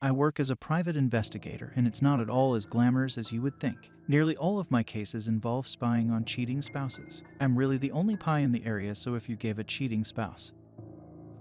I work as a private investigator, and it's not at all as glamorous as you would think. Nearly all of my cases involve spying on cheating spouses. I'm really the only pie in the area, so if you gave a cheating spouse,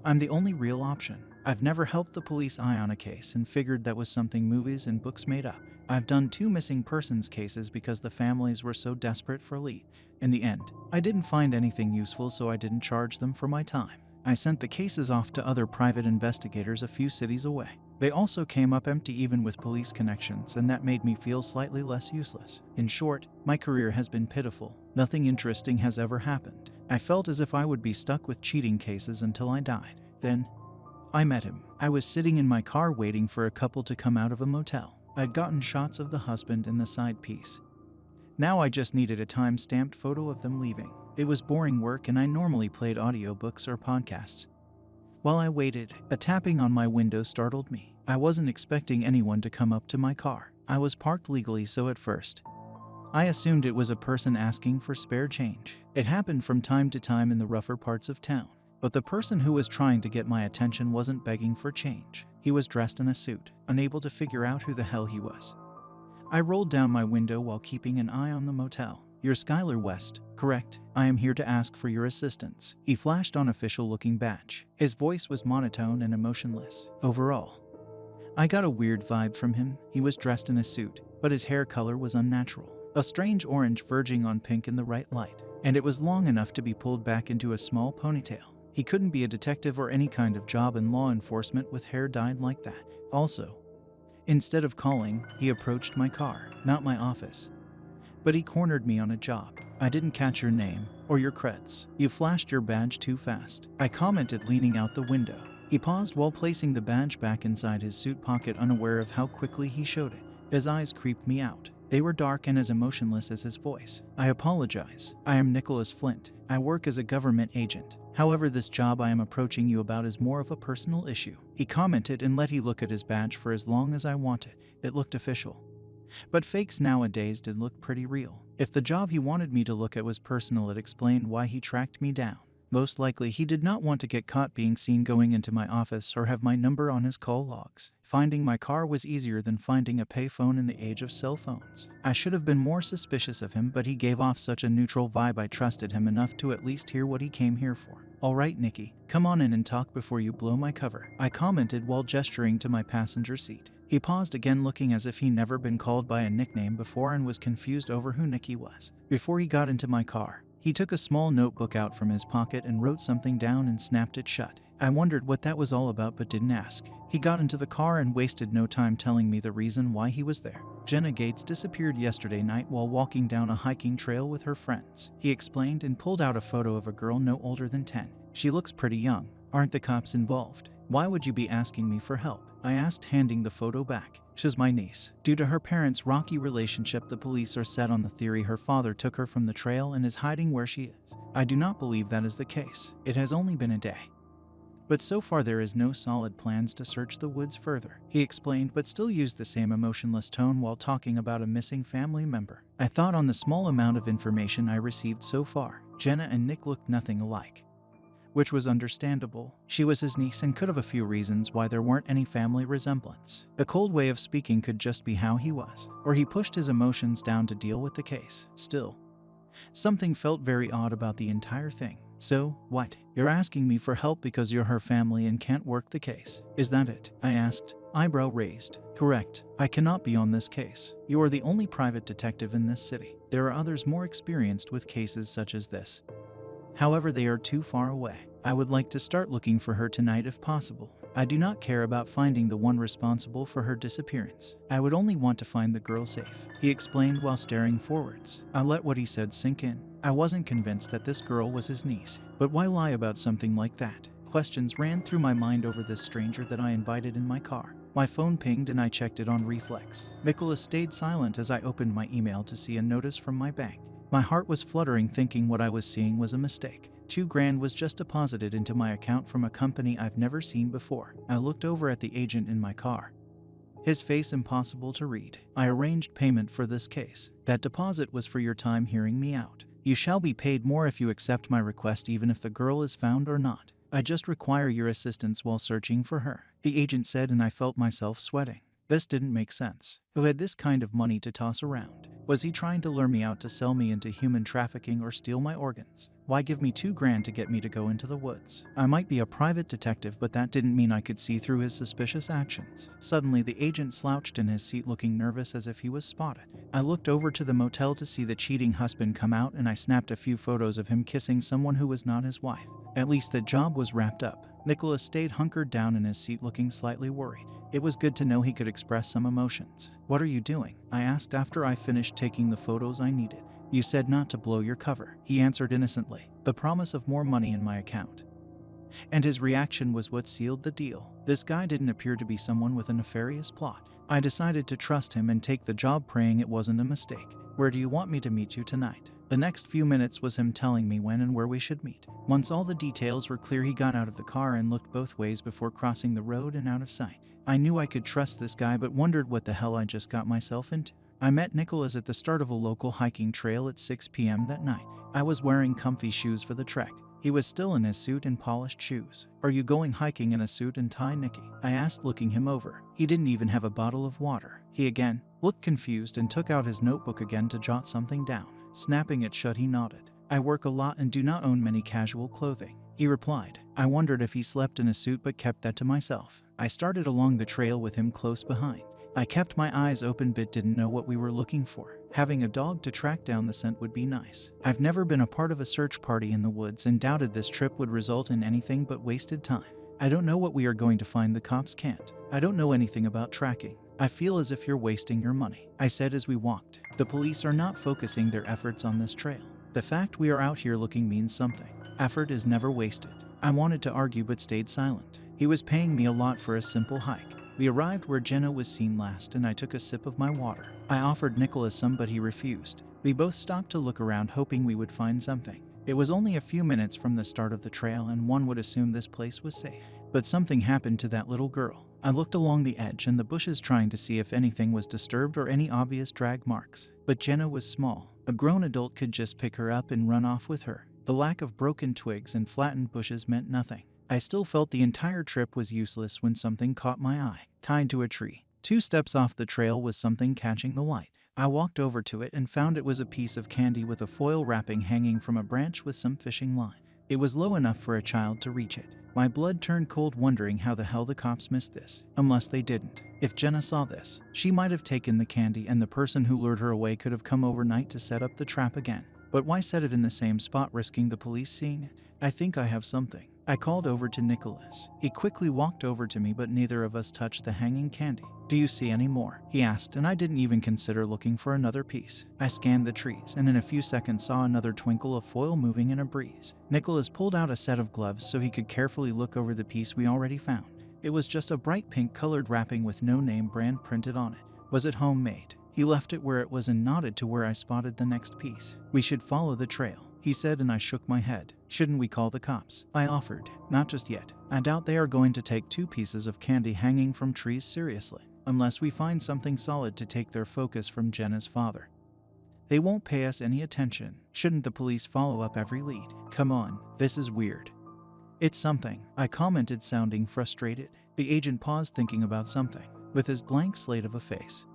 I'm the only real option. I've never helped the police eye on a case and figured that was something movies and books made up. I've done 2 missing persons cases because the families were so desperate for a lead. In the end, I didn't find anything useful, so I didn't charge them for my time. I sent the cases off to other private investigators a few cities away. They also came up empty even with police connections, and that made me feel slightly less useless. In short, my career has been pitiful. Nothing interesting has ever happened. I felt as if I would be stuck with cheating cases until I died. Then, I met him. I was sitting in my car waiting for a couple to come out of a motel. I'd gotten shots of the husband and the side piece. Now I just needed a time-stamped photo of them leaving. It was boring work, and I normally played audiobooks or podcasts. While I waited, a tapping on my window startled me. I wasn't expecting anyone to come up to my car. I was parked legally, so at first, I assumed it was a person asking for spare change. It happened from time to time in the rougher parts of town. But the person who was trying to get my attention wasn't begging for change. He was dressed in a suit, unable to figure out who the hell he was. I rolled down my window while keeping an eye on the motel. "You're Skylar West, correct? I am here to ask for your assistance." He flashed on official-looking badge. His voice was monotone and emotionless. Overall, I got a weird vibe from him. He was dressed in a suit, but his hair color was unnatural. A strange orange verging on pink in the right light, and it was long enough to be pulled back into a small ponytail. He couldn't be a detective or any kind of job in law enforcement with hair dyed like that. Also, instead of calling, he approached my car, not my office. But he cornered me on a job. "I didn't catch your name or your creds. You flashed your badge too fast," I commented, leaning out the window. He paused while placing the badge back inside his suit pocket, unaware of how quickly he showed it. His eyes creeped me out. They were dark and as emotionless as his voice. "I apologize. I am Nicholas Flint. I work as a government agent. However, this job I am approaching you about is more of a personal issue," he commented, and let he look at his badge for as long as I wanted. It looked official. But fakes nowadays did look pretty real. If the job he wanted me to look at was personal, it explained why he tracked me down. Most likely, he did not want to get caught being seen going into my office or have my number on his call logs. Finding my car was easier than finding a payphone in the age of cell phones. I should have been more suspicious of him, but he gave off such a neutral vibe I trusted him enough to at least hear what he came here for. "All right, Nikki, come on in and talk before you blow my cover," I commented while gesturing to my passenger seat. He paused again, looking as if he'd never been called by a nickname before and was confused over who Nikki was. Before he got into my car, he took a small notebook out from his pocket and wrote something down and snapped it shut. I wondered what that was all about but didn't ask. He got into the car and wasted no time telling me the reason why he was there. "Jenna Gates disappeared yesterday night while walking down a hiking trail with her friends," he explained, and pulled out a photo of a girl no older than 10. "She looks pretty young. Aren't the cops involved? Why would you be asking me for help?" I asked, handing the photo back. "She's my niece. Due to her parents' rocky relationship, the police are set on the theory her father took her from the trail and is hiding where she is. I do not believe that is the case. It has only been a day. But so far there is no solid plans to search the woods further," he explained, but still used the same emotionless tone while talking about a missing family member. I thought on the small amount of information I received so far, Jenna and Nick looked nothing alike, which was understandable. She was his niece and could have a few reasons why there weren't any family resemblance. A cold way of speaking could just be how he was, or he pushed his emotions down to deal with the case. Still, something felt very odd about the entire thing. "So, what? You're asking me for help because you're her family and can't work the case? Is that it?" I asked, eyebrow raised. "Correct. I cannot be on this case. You are the only private detective in this city. There are others more experienced with cases such as this. However, they are too far away. I would like to start looking for her tonight if possible. I do not care about finding the one responsible for her disappearance. I would only want to find the girl safe," he explained while staring forwards. I let what he said sink in. I wasn't convinced that this girl was his niece, but why lie about something like that? Questions ran through my mind over this stranger that I invited in my car. My phone pinged and I checked it on reflex. Nicholas stayed silent as I opened my email to see a notice from my bank. My heart was fluttering, thinking what I was seeing was a mistake. $2,000 was just deposited into my account from a company I've never seen before. I looked over at the agent in my car, his face impossible to read. "I arranged payment for this case. That deposit was for your time hearing me out. You shall be paid more if you accept my request, even if the girl is found or not. I just require your assistance while searching for her. the agent said, and I felt myself sweating. This didn't make sense. Who had this kind of money to toss around? Was he trying to lure me out to sell me into human trafficking or steal my organs? Why give me $2,000 to get me to go into the woods? I might be a private detective, but that didn't mean I could see through his suspicious actions. Suddenly, the agent slouched in his seat, looking nervous as if he was spotted. I looked over to the motel to see the cheating husband come out, and I snapped a few photos of him kissing someone who was not his wife. At least the job was wrapped up. Nicholas stayed hunkered down in his seat, looking slightly worried. It was good to know he could express some emotions. "What are you doing?" I asked after I finished taking the photos I needed. "You said not to blow your cover," he answered innocently. The promise of more money in my account. And his reaction was what sealed the deal. This guy didn't appear to be someone with a nefarious plot. I decided to trust him and take the job, praying it wasn't a mistake. "Where do you want me to meet you tonight?" The next few minutes was him telling me when and where we should meet. Once all the details were clear, he got out of the car and looked both ways before crossing the road and out of sight. I knew I could trust this guy, but wondered what the hell I just got myself into. I met Nicholas at the start of a local hiking trail at 6 p.m. that night. I was wearing comfy shoes for the trek. He was still in his suit and polished shoes. "Are you going hiking in a suit and tie, Nicky?" I asked, looking him over. He didn't even have a bottle of water. He again looked confused and took out his notebook again to jot something down. Snapping it shut, he nodded. "I work a lot and do not own many casual clothing," he replied. I wondered if he slept in a suit, but kept that to myself. I started along the trail with him close behind. I kept my eyes open, but didn't know what we were looking for. Having a dog to track down the scent would be nice. I've never been a part of a search party in the woods and doubted this trip would result in anything but wasted time. I don't know what we are going to find, the cops can't. I don't know anything about tracking. I feel as if you're wasting your money, I said as we walked. The police are not focusing their efforts on this trail. The fact we are out here looking means something. Effort is never wasted. I wanted to argue but stayed silent. He was paying me a lot for a simple hike. We arrived where Jenna was seen last, and I took a sip of my water. I offered Nicholas some, but he refused. We both stopped to look around, hoping we would find something. It was only a few minutes from the start of the trail, and one would assume this place was safe. But something happened to that little girl. I looked along the edge and the bushes, trying to see if anything was disturbed or any obvious drag marks. But Jenna was small. A grown adult could just pick her up and run off with her. The lack of broken twigs and flattened bushes meant nothing. I still felt the entire trip was useless when something caught my eye. Tied to a tree, 2 steps off the trail, was something catching the light. I walked over to it and found it was a piece of candy with a foil wrapping hanging from a branch with some fishing line. It was low enough for a child to reach it. My blood turned cold, wondering how the hell the cops missed this. Unless they didn't. If Jenna saw this, she might have taken the candy, and the person who lured her away could have come overnight to set up the trap again. But why set it in the same spot, risking the police seeing it? "I think I have something," I called over to Nicholas. He quickly walked over to me, but neither of us touched the hanging candy. "Do you see any more?" he asked, and I didn't even consider looking for another piece. I scanned the trees, and in a few seconds saw another twinkle of foil moving in a breeze. Nicholas pulled out a set of gloves so he could carefully look over the piece we already found. It was just a bright pink colored wrapping with no name brand printed on it. Was it homemade? He left it where it was and nodded to where I spotted the next piece. "We should follow the trail," he said, and I shook my head. "Shouldn't we call the cops?" I offered. "Not just yet. I doubt they are going to take 2 pieces of candy hanging from trees seriously, unless we find something solid to take their focus from Jenna's father. They won't pay us any attention. Shouldn't the police follow up every lead? Come on, this is weird." "It's something," I commented, sounding frustrated. The agent paused, thinking about something, with his blank slate of a face.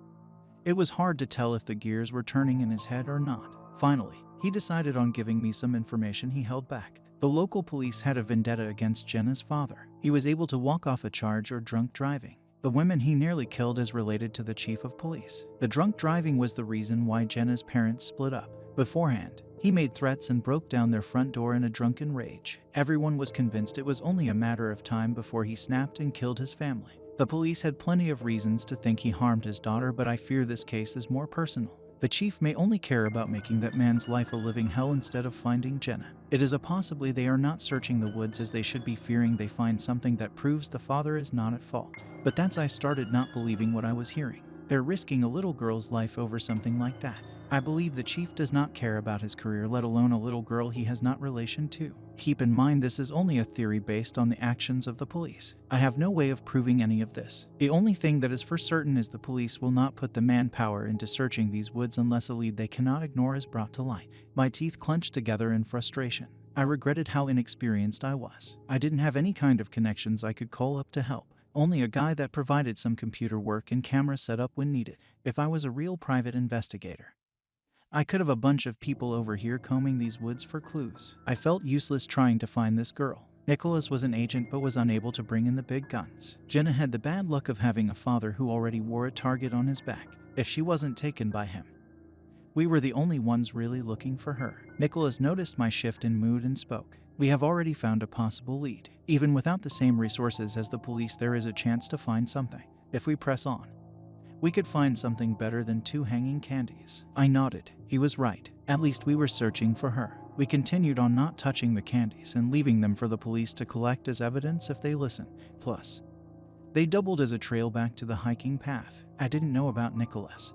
It was hard to tell if the gears were turning in his head or not. Finally, he decided on giving me some information he held back. The local police had a vendetta against Jenna's father. He was able to walk off a charge of drunk driving. The women he nearly killed is related to the chief of police. The drunk driving was the reason why Jenna's parents split up. Beforehand, he made threats and broke down their front door in a drunken rage. Everyone was convinced it was only a matter of time before he snapped and killed his family. The police had plenty of reasons to think he harmed his daughter, but I fear this case is more personal. The chief may only care about making that man's life a living hell instead of finding Jenna. It is a possibility they are not searching the woods as they should be, fearing they find something that proves the father is not at fault. But that's I started not believing what I was hearing. They're risking a little girl's life over something like that. I believe the chief does not care about his career, let alone a little girl he has not relation to. Keep in mind, this is only a theory based on the actions of the police. I have no way of proving any of this. The only thing that is for certain is the police will not put the manpower into searching these woods unless a lead they cannot ignore is brought to light. My teeth clenched together in frustration. I regretted how inexperienced I was. I didn't have any kind of connections I could call up to help. Only a guy that provided some computer work and camera setup when needed. If I was a real private investigator, I could have a bunch of people over here combing these woods for clues. I felt useless trying to find this girl. Nicholas was an agent but was unable to bring in the big guns. Jenna had the bad luck of having a father who already wore a target on his back. If she wasn't taken by him, we were the only ones really looking for her. Nicholas noticed my shift in mood and spoke. We have already found a possible lead. Even without the same resources as the police, there is a chance to find something. If we press on, we could find something better than 2 hanging candies. I nodded. He was right. At least we were searching for her. We continued on not touching the candies and leaving them for the police to collect as evidence if they listen. Plus, they doubled as a trail back to the hiking path. I didn't know about Nicholas,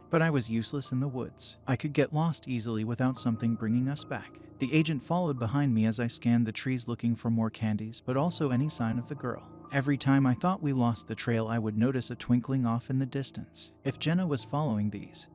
but I was useless in the woods. I could get lost easily without something bringing us back. The agent followed behind me as I scanned the trees looking for more candies, but also any sign of the girl. Every time I thought we lost the trail, I would notice a twinkling off in the distance. If Jenna was following these,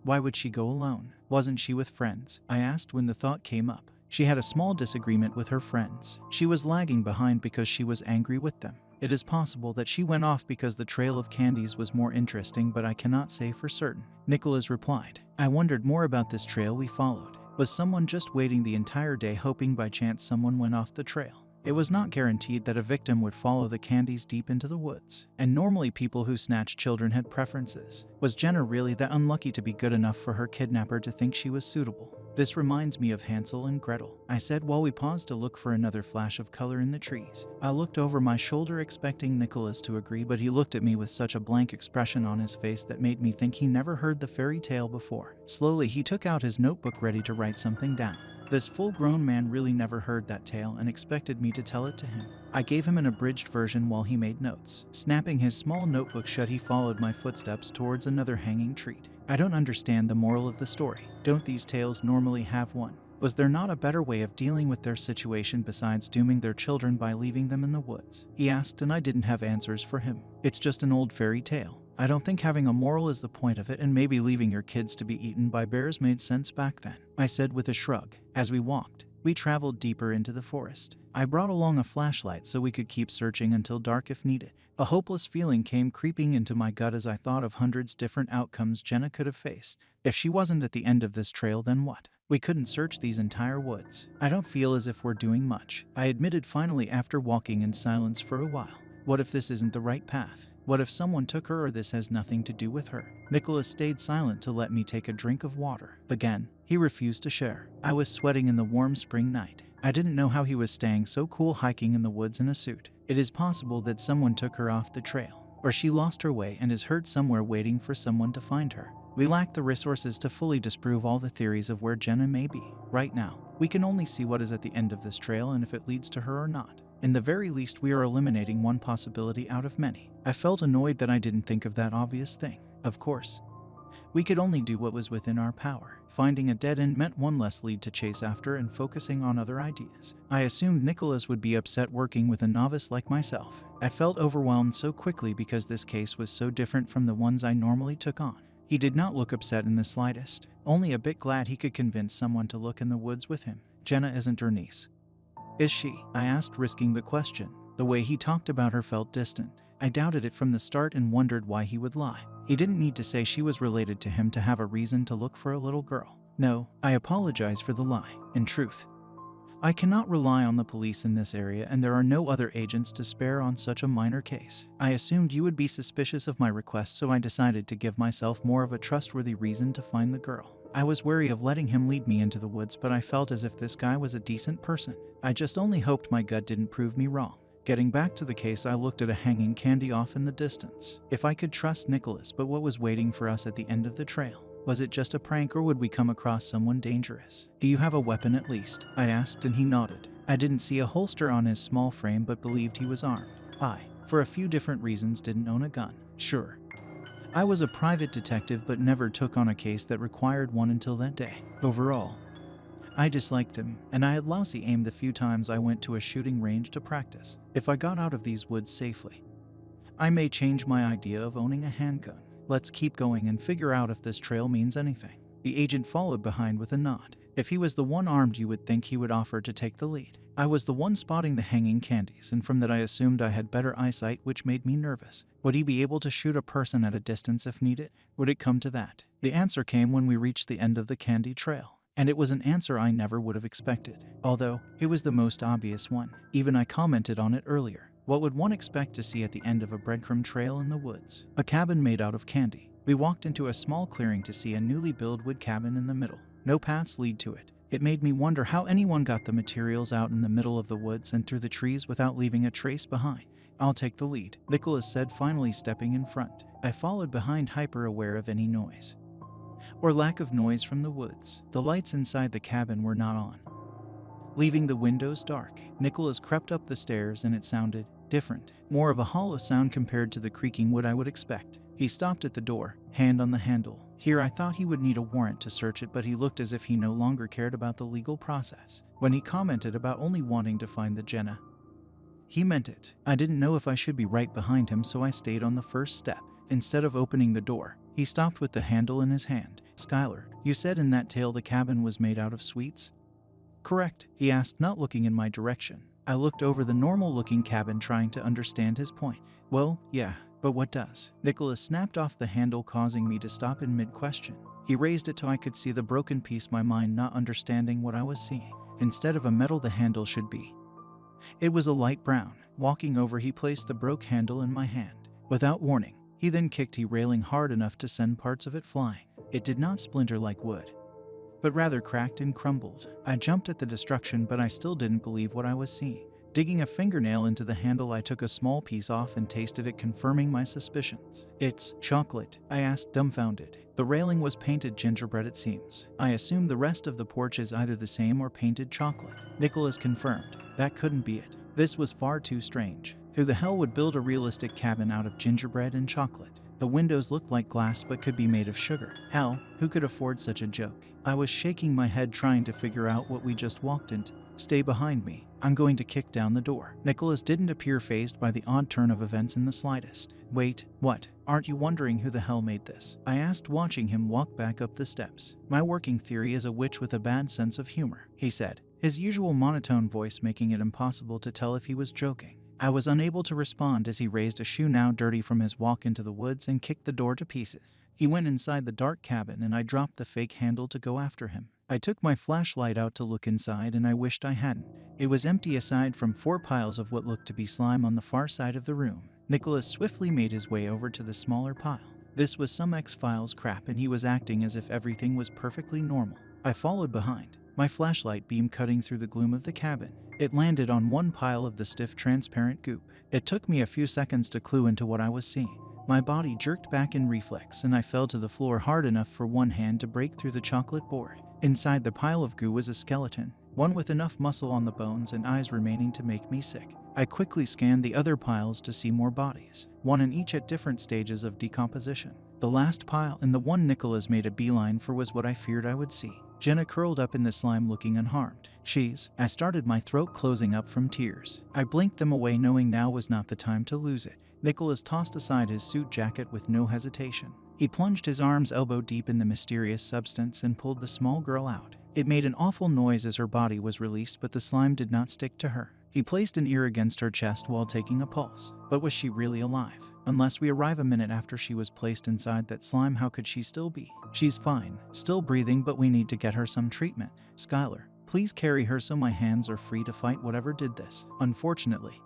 why would she go alone? Wasn't she with friends? I asked when the thought came up. She had a small disagreement with her friends. She was lagging behind because she was angry with them. It is possible that she went off because the trail of candies was more interesting, but I cannot say for certain. Nicholas replied. I wondered more about this trail we followed. Was someone just waiting the entire day hoping by chance someone went off the trail? It was not guaranteed that a victim would follow the candies deep into the woods, and normally people who snatched children had preferences. Was Jenna really that unlucky to be good enough for her kidnapper to think she was suitable? This reminds me of Hansel and Gretel, I said while we paused to look for another flash of color in the trees. I looked over my shoulder expecting Nicholas to agree, but he looked at me with such a blank expression on his face that made me think he never heard the fairy tale before. Slowly he took out his notebook ready to write something down. This full-grown man really never heard that tale and expected me to tell it to him. I gave him an abridged version while he made notes. Snapping his small notebook shut, he followed my footsteps towards another hanging treat. I don't understand the moral of the story. Don't these tales normally have one? Was there not a better way of dealing with their situation besides dooming their children by leaving them in the woods? He asked, and I didn't have answers for him. It's just an old fairy tale. I don't think having a moral is the point of it, and maybe leaving your kids to be eaten by bears made sense back then, I said with a shrug. As we walked, we traveled deeper into the forest. I brought along a flashlight so we could keep searching until dark if needed. A hopeless feeling came creeping into my gut as I thought of hundreds different outcomes Jenna could have faced. If she wasn't at the end of this trail, then what? We couldn't search these entire woods. I don't feel as if we're doing much, I admitted finally after walking in silence for a while. What if this isn't the right path? What if someone took her or this has nothing to do with her? Nicholas stayed silent to let me take a drink of water. Again, he refused to share. I was sweating in the warm spring night. I didn't know how he was staying so cool hiking in the woods in a suit. It is possible that someone took her off the trail, or she lost her way and is hurt somewhere waiting for someone to find her. We lack the resources to fully disprove all the theories of where Jenna may be. Right now, we can only see what is at the end of this trail and if it leads to her or not. In the very least, we are eliminating one possibility out of many. I felt annoyed that I didn't think of that obvious thing. Of course, we could only do what was within our power. Finding a dead end meant one less lead to chase after and focusing on other ideas. I assumed Nicholas would be upset working with a novice like myself. I felt overwhelmed so quickly because this case was so different from the ones I normally took on. He did not look upset in the slightest, only a bit glad he could convince someone to look in the woods with him. Jenna isn't her niece, is she? I asked, risking the question. The way he talked about her felt distant. I doubted it from the start and wondered why he would lie. He didn't need to say she was related to him to have a reason to look for a little girl. No, I apologize for the lie. In truth, I cannot rely on the police in this area, and there are no other agents to spare on such a minor case. I assumed you would be suspicious of my request, so I decided to give myself more of a trustworthy reason to find the girl. I was wary of letting him lead me into the woods, but I felt as if this guy was a decent person. I just only hoped my gut didn't prove me wrong. Getting back to the case, I looked at a hanging candy off in the distance. If I could trust Nicholas, but what was waiting for us at the end of the trail? Was it just a prank, or would we come across someone dangerous? Do you have a weapon at least? I asked, and he nodded. I didn't see a holster on his small frame, but believed he was armed. I, for a few different reasons, didn't own a gun. Sure, I was a private detective, but never took on a case that required one until that day. Overall, I disliked him, and I had lousy aim the few times I went to a shooting range to practice. If I got out of these woods safely, I may change my idea of owning a handgun. Let's keep going and figure out if this trail means anything. The agent followed behind with a nod. If he was the one armed, you would think he would offer to take the lead. I was the one spotting the hanging candies, and from that I assumed I had better eyesight, which made me nervous. Would he be able to shoot a person at a distance if needed? Would it come to that? The answer came when we reached the end of the candy trail. And it was an answer I never would have expected, although it was the most obvious one. Even I commented on it earlier. What would one expect to see at the end of a breadcrumb trail in the woods? A cabin made out of candy. We walked into a small clearing to see a newly built wood cabin in the middle. No paths lead to it. It made me wonder how anyone got the materials out in the middle of the woods and through the trees without leaving a trace behind. I'll take the lead, Nicholas said, finally stepping in front. I followed behind, hyper aware of any noise or lack of noise from the woods. The lights inside the cabin were not on, leaving the windows dark. Nicholas crept up the stairs and it sounded different, more of a hollow sound compared to the creaking wood I would expect. He stopped at the door, hand on the handle. Here I thought he would need a warrant to search it, but he looked as if he no longer cared about the legal process. When he commented about only wanting to find the Jenna, he meant it. I didn't know if I should be right behind him, so I stayed on the first step. Instead of opening the door, he stopped with the handle in his hand. Skylar, you said in that tale the cabin was made out of sweets? Correct, he asked, not looking in my direction. I looked over the normal-looking cabin, trying to understand his point. Well, yeah, but what does? Nicholas snapped off the handle, causing me to stop in mid-question. He raised it till I could see the broken piece, my mind not understanding what I was seeing. Instead of a metal the handle should be, it was a light brown. Walking over, he placed the broke handle in my hand. Without warning, he then kicked the railing hard enough to send parts of it flying. It did not splinter like wood, but rather cracked and crumbled. I jumped at the destruction, but I still didn't believe what I was seeing. Digging a fingernail into the handle, I took a small piece off and tasted it, confirming my suspicions. It's chocolate, I asked, dumbfounded. The railing was painted gingerbread, it seems. I assumed the rest of the porch is either the same or painted chocolate. Nicholas confirmed. That couldn't be it. This was far too strange. Who the hell would build a realistic cabin out of gingerbread and chocolate? The windows looked like glass but could be made of sugar. Hell, who could afford such a joke? I was shaking my head, trying to figure out what we just walked into. Stay behind me. I'm going to kick down the door. Nicholas didn't appear fazed by the odd turn of events in the slightest. Wait, what? Aren't you wondering who the hell made this? I asked, watching him walk back up the steps. My working theory is a witch with a bad sense of humor, he said, his usual monotone voice making it impossible to tell if he was joking. I was unable to respond as he raised a shoe, now dirty from his walk into the woods, and kicked the door to pieces. He went inside the dark cabin and I dropped the fake handle to go after him. I took my flashlight out to look inside, and I wished I hadn't. It was empty aside from 4 piles of what looked to be slime on the far side of the room. Nicholas swiftly made his way over to the smaller pile. This was some X-Files crap, and he was acting as if everything was perfectly normal. I followed behind, my flashlight beam cutting through the gloom of the cabin. It landed on one pile of the stiff, transparent goop. It took me a few seconds to clue into what I was seeing. My body jerked back in reflex, and I fell to the floor hard enough for one hand to break through the chocolate board. Inside the pile of goo was a skeleton, one with enough muscle on the bones and eyes remaining to make me sick. I quickly scanned the other piles to see more bodies, one in each at different stages of decomposition. The last pile, and the one Nicholas made a beeline for, was what I feared I would see. Jenna curled up in the slime, looking unharmed. I started, my throat closing up from tears. I blinked them away, knowing now was not the time to lose it. Nicholas tossed aside his suit jacket with no hesitation. He plunged his arms elbow deep in the mysterious substance and pulled the small girl out. It made an awful noise as her body was released, but the slime did not stick to her. He placed an ear against her chest while taking a pulse. But was she really alive? Unless we arrive a minute after she was placed inside that slime, how could she still be? She's fine, still breathing, but we need to get her some treatment. Skylar, please carry her so my hands are free to fight whatever did this. Unfortunately,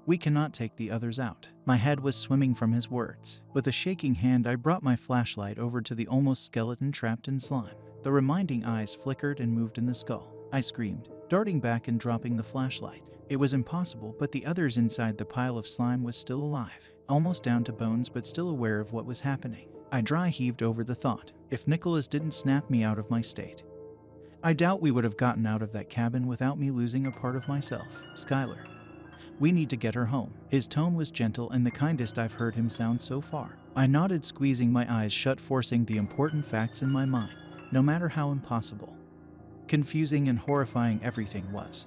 we cannot take the others out. My head was swimming from his words. With a shaking hand, I brought my flashlight over to the almost skeleton trapped in slime. The reminding eyes flickered and moved in the skull. I screamed, darting back and dropping the flashlight. It was impossible, but the others inside the pile of slime was still alive, almost down to bones, but still aware of what was happening. I dry heaved over the thought. If Nicholas didn't snap me out of my state, I doubt we would have gotten out of that cabin without me losing a part of myself. Skylar, we need to get her home. His tone was gentle and the kindest I've heard him sound so far. I nodded, squeezing my eyes shut, forcing the important facts in my mind. No matter how impossible, confusing and horrifying everything was,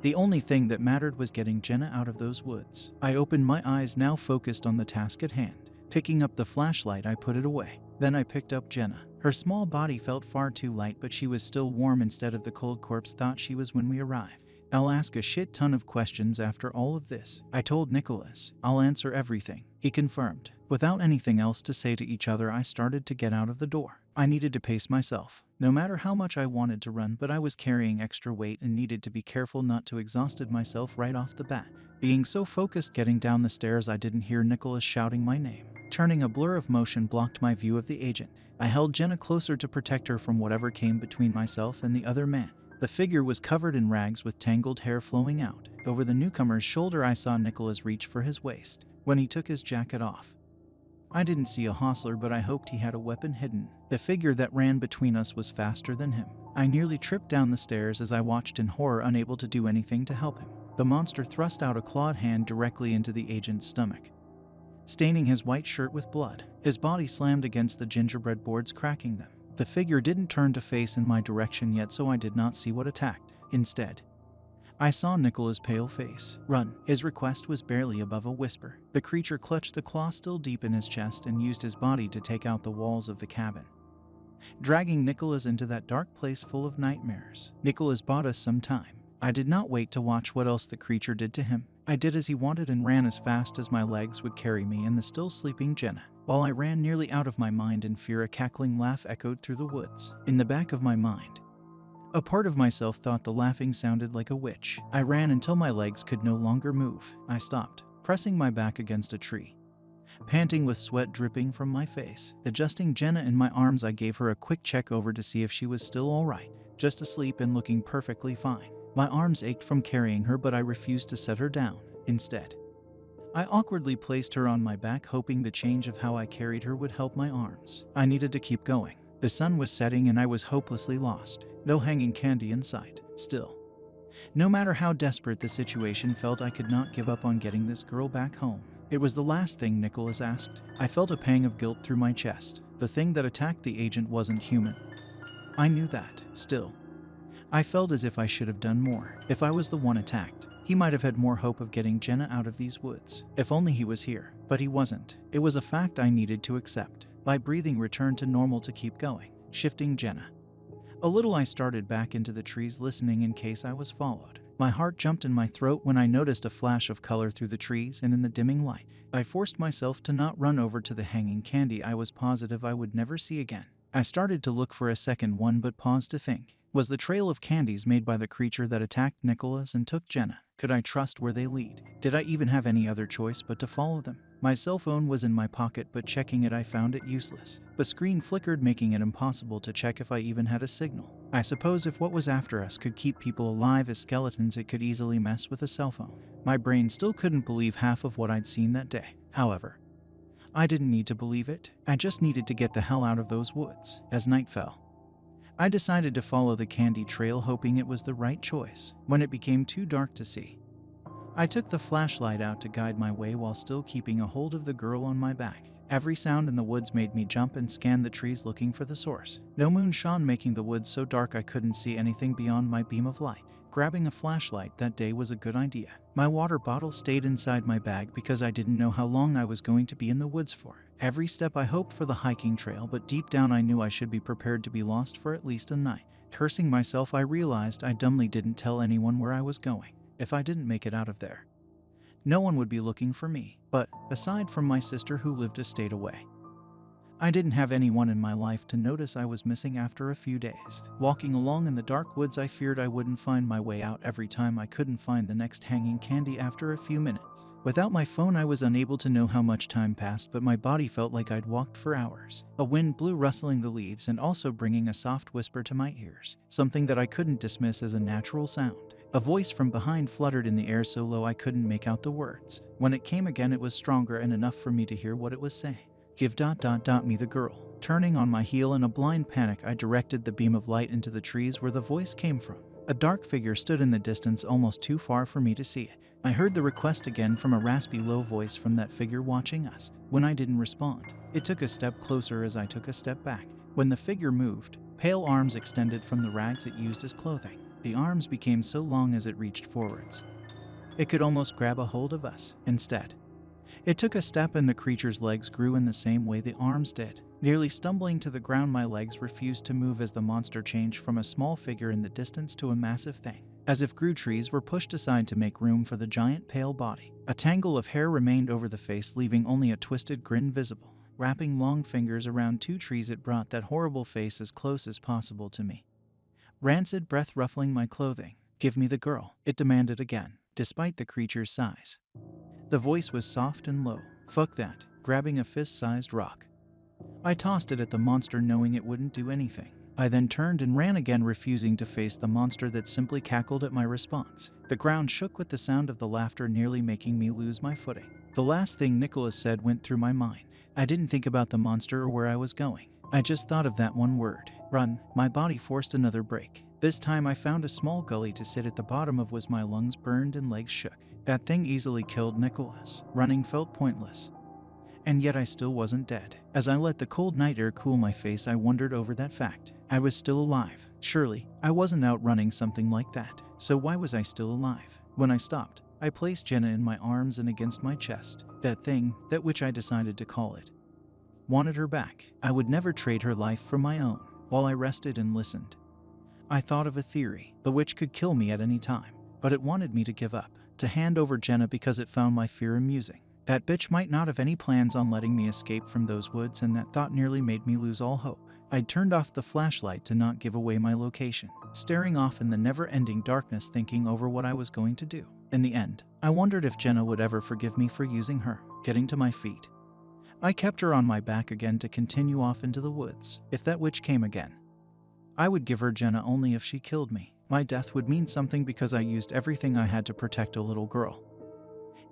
the only thing that mattered was getting Jenna out of those woods. I opened my eyes, now focused on the task at hand. Picking up the flashlight, I put it away. Then I picked up Jenna. Her small body felt far too light, but she was still warm instead of the cold corpse thought she was when we arrived. I'll ask a shit ton of questions after all of this. I told Nicholas, I'll answer everything. He confirmed. Without anything else to say to each other, I started to get out of the door. I needed to pace myself. No matter how much I wanted to run, but I was carrying extra weight and needed to be careful not to exhaust myself right off the bat. Being so focused getting down the stairs, I didn't hear Nicholas shouting my name. Turning, a blur of motion blocked my view of the agent. I held Jenna closer to protect her from whatever came between myself and the other man. The figure was covered in rags with tangled hair flowing out. Over the newcomer's shoulder, I saw Nicholas reach for his waist when he took his jacket off. I didn't see a hostler, but I hoped he had a weapon hidden. The figure that ran between us was faster than him. I nearly tripped down the stairs as I watched in horror, unable to do anything to help him. The monster thrust out a clawed hand directly into the agent's stomach, staining his white shirt with blood. His body slammed against the gingerbread boards, cracking them. The figure didn't turn to face in my direction yet, so I did not see what attacked. Instead, I saw Nicola's pale face. Run. His request was barely above a whisper. The creature clutched the claw still deep in his chest and used his body to take out the walls of the cabin, dragging Nicholas into that dark place full of nightmares. Nicholas bought us some time. I did not wait to watch what else the creature did to him. I did as he wanted and ran as fast as my legs would carry me and the still sleeping Jenna. While I ran nearly out of my mind in fear, a cackling laugh echoed through the woods. In the back of my mind, a part of myself thought the laughing sounded like a witch. I ran until my legs could no longer move. I stopped, pressing my back against a tree, panting with sweat dripping from my face. Adjusting Jenna in my arms, I gave her a quick check over to see if she was still all right, just asleep and looking perfectly fine. My arms ached from carrying her, but I refused to set her down. Instead, I awkwardly placed her on my back, hoping the change of how I carried her would help my arms. I needed to keep going. The sun was setting and I was hopelessly lost. No hanging candy in sight. Still, no matter how desperate the situation felt, I could not give up on getting this girl back home. It was the last thing Nicholas asked. I felt a pang of guilt through my chest. The thing that attacked the agent wasn't human. I knew that. Still, I felt as if I should have done more. If I was the one attacked, he might have had more hope of getting Jenna out of these woods. If only he was here. But he wasn't. It was a fact I needed to accept. My breathing returned to normal to keep going, shifting Jenna a little. I started back into the trees, listening in case I was followed. My heart jumped in my throat when I noticed a flash of color through the trees and in the dimming light. I forced myself to not run over to the hanging candy I was positive I would never see again. I started to look for a second one, but paused to think. Was the trail of candies made by the creature that attacked Nicholas and took Jenna? Could I trust where they lead? Did I even have any other choice but to follow them? My cell phone was in my pocket, but checking it, I found it useless. The screen flickered, making it impossible to check if I even had a signal. I suppose if what was after us could keep people alive as skeletons, it could easily mess with a cell phone. My brain still couldn't believe half of what I'd seen that day. However, I didn't need to believe it. I just needed to get the hell out of those woods. As night fell, I decided to follow the candy trail, hoping it was the right choice. When it became too dark to see, I took the flashlight out to guide my way while still keeping a hold of the girl on my back. Every sound in the woods made me jump and scan the trees looking for the source. No moon shone, making the woods so dark I couldn't see anything beyond my beam of light. Grabbing a flashlight that day was a good idea. My water bottle stayed inside my bag because I didn't know how long I was going to be in the woods for. Every step I hoped for the hiking trail, but deep down I knew I should be prepared to be lost for at least a night. Cursing myself, I realized I dumbly didn't tell anyone where I was going. If I didn't make it out of there, no one would be looking for me. But aside from my sister, who lived a state away, I didn't have anyone in my life to notice I was missing after a few days. Walking along in the dark woods, I feared I wouldn't find my way out every time I couldn't find the next hanging candy after a few minutes. Without my phone, I was unable to know how much time passed, but my body felt like I'd walked for hours. A wind blew, rustling the leaves and also bringing a soft whisper to my ears, something that I couldn't dismiss as a natural sound. A voice from behind fluttered in the air so low I couldn't make out the words. When it came again, it was stronger and enough for me to hear what it was saying. Give ... me, the girl. Turning on my heel in a blind panic, I directed the beam of light into the trees where the voice came from. A dark figure stood in the distance, almost too far for me to see it. I heard the request again from a raspy, low voice from that figure watching us. When I didn't respond, it took a step closer as I took a step back. When the figure moved, pale arms extended from the rags it used as clothing. The arms became so long as it reached forwards, it could almost grab a hold of us. Instead, it took a step and the creature's legs grew in the same way the arms did. Nearly stumbling to the ground, my legs refused to move as the monster changed from a small figure in the distance to a massive thing. as if grew trees were pushed aside to make room for the giant pale body. A tangle of hair remained over the face, leaving only a twisted grin visible. Wrapping long fingers around 2 trees, it brought that horrible face as close as possible to me. Rancid breath ruffling my clothing. "Give me the girl," it demanded again, despite the creature's size. The voice was soft and low. "Fuck that," grabbing a fist-sized rock. I tossed it at the monster, knowing it wouldn't do anything. I then turned and ran again, refusing to face the monster that simply cackled at my response. The ground shook with the sound of the laughter, nearly making me lose my footing. The last thing Nicholas said went through my mind. I didn't think about the monster or where I was going. I just thought of that one word: run. My body forced another break. This time I found a small gully to sit at the bottom of. Was my lungs burned and legs shook. That thing easily killed Nicholas. Running felt pointless. And yet I still wasn't dead. As I let the cold night air cool my face, I wondered over that fact. I was still alive. Surely, I wasn't out running something like that. So why was I still alive? When I stopped, I placed Jenna in my arms and against my chest. That thing, that which I decided to call it, wanted her back. I would never trade her life for my own. While I rested and listened, I thought of a theory. The witch could kill me at any time, but it wanted me to give up, to hand over Jenna because it found my fear amusing. That bitch might not have any plans on letting me escape from those woods, and that thought nearly made me lose all hope. I'd turned off the flashlight to not give away my location, staring off in the never-ending darkness, thinking over what I was going to do. In the end, I wondered if Jenna would ever forgive me for using her. Getting to my feet, I kept her on my back again to continue off into the woods. If that witch came again, I would give her Jenna only if she killed me. My death would mean something because I used everything I had to protect a little girl.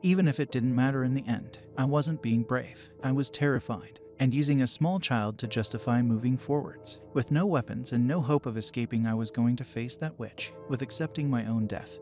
Even if it didn't matter in the end, I wasn't being brave. I was terrified, and using a small child to justify moving forwards. With no weapons and no hope of escaping, I was going to face that witch, with accepting my own death.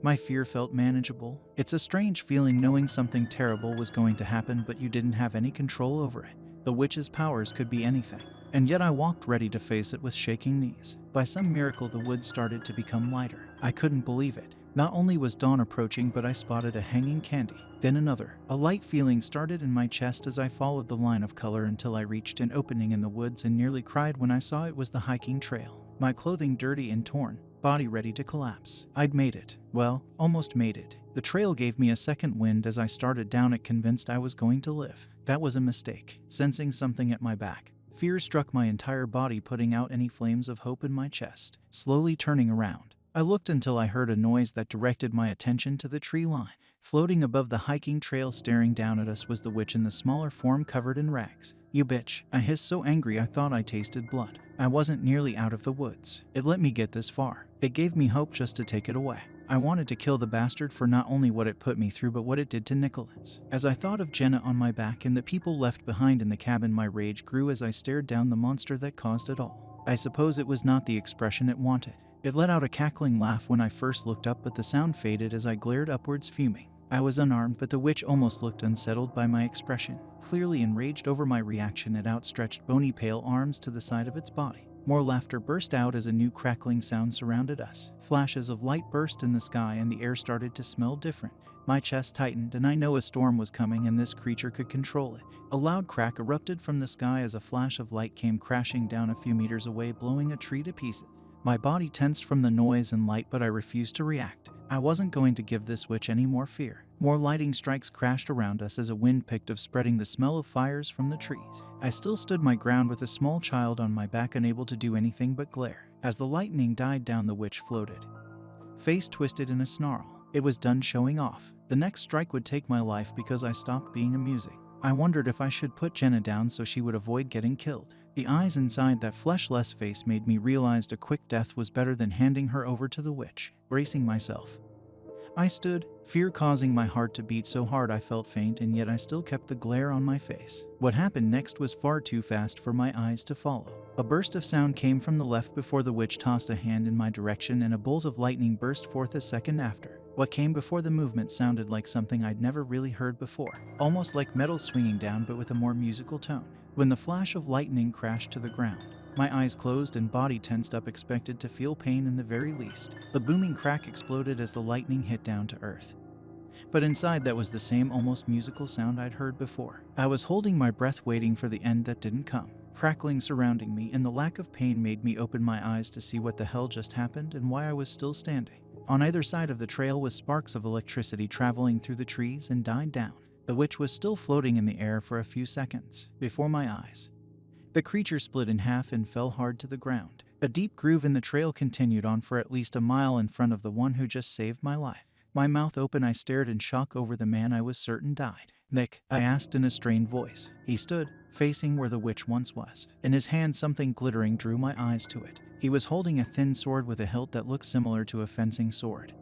My fear felt manageable. It's a strange feeling knowing something terrible was going to happen, but you didn't have any control over it. The witch's powers could be anything, and yet I walked ready to face it with shaking knees. By some miracle, the woods started to become lighter. I couldn't believe it. Not only was dawn approaching, but I spotted a hanging candy, then another. A light feeling started in my chest as I followed the line of color until I reached an opening in the woods and nearly cried when I saw it was the hiking trail. My clothing dirty and torn, body ready to collapse. I'd made it. Well, almost made it. The trail gave me a second wind as I started down it, convinced I was going to live. That was a mistake. Sensing something at my back, fear struck my entire body, putting out any flames of hope in my chest. Slowly turning around, I looked until I heard a noise that directed my attention to the tree line. Floating above the hiking trail, staring down at us, was the witch in the smaller form, covered in rags. "You bitch," I hissed, so angry I thought I tasted blood. I wasn't nearly out of the woods. It let me get this far. It gave me hope just to take it away. I wanted to kill the bastard for not only what it put me through, but what it did to Nicholas. As I thought of Jenna on my back and the people left behind in the cabin, my rage grew as I stared down the monster that caused it all. I suppose it was not the expression it wanted. It let out a cackling laugh when I first looked up, but the sound faded as I glared upwards, fuming. I was unarmed, but the witch almost looked unsettled by my expression. Clearly enraged over my reaction, it outstretched bony pale arms to the side of its body. More laughter burst out as a new crackling sound surrounded us. Flashes of light burst in the sky and the air started to smell different. My chest tightened, and I know a storm was coming and this creature could control it. A loud crack erupted from the sky as a flash of light came crashing down a few meters away, blowing a tree to pieces. My body tensed from the noise and light, but I refused to react. I wasn't going to give this witch any more fear. More lightning strikes crashed around us as a wind picked up, spreading the smell of fires from the trees. I still stood my ground with a small child on my back, unable to do anything but glare. As the lightning died down, the witch floated, face twisted in a snarl. It was done showing off. The next strike would take my life because I stopped being amusing. I wondered if I should put Jenna down so she would avoid getting killed. The eyes inside that fleshless face made me realize a quick death was better than handing her over to the witch. Bracing myself, I stood, fear causing my heart to beat so hard I felt faint, and yet I still kept the glare on my face. What happened next was far too fast for my eyes to follow. A burst of sound came from the left before the witch tossed a hand in my direction, and a bolt of lightning burst forth a second after. What came before the movement sounded like something I'd never really heard before, almost like metal swinging down, but with a more musical tone. When the flash of lightning crashed to the ground, my eyes closed and body tensed up, expected to feel pain in the very least. The booming crack exploded as the lightning hit down to earth. But inside, that was the same almost musical sound I'd heard before. I was holding my breath, waiting for the end that didn't come. Crackling surrounding me, and the lack of pain made me open my eyes to see what the hell just happened and why I was still standing. On either side of the trail was sparks of electricity traveling through the trees and died down. The witch was still floating in the air for a few seconds before my eyes. The creature split in half and fell hard to the ground. A deep groove in the trail continued on for at least a mile in front of the one who just saved my life. My mouth open, I stared in shock over the man I was certain died. "Nick?" I asked in a strained voice. He stood, facing where the witch once was. In his hand something glittering drew my eyes to it. He was holding a thin sword with a hilt that looked similar to a fencing sword,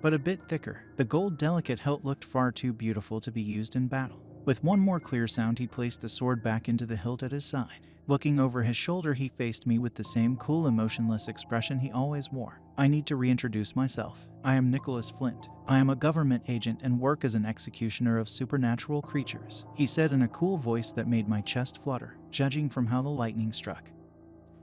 but a bit thicker. The gold delicate hilt looked far too beautiful to be used in battle. With one more clear sound, he placed the sword back into the hilt at his side. Looking over his shoulder, he faced me with the same cool, emotionless expression he always wore. "I need to reintroduce myself. I am Nicholas Flint. I am a government agent and work as an executioner of supernatural creatures," he said in a cool voice that made my chest flutter, judging from how the lightning struck.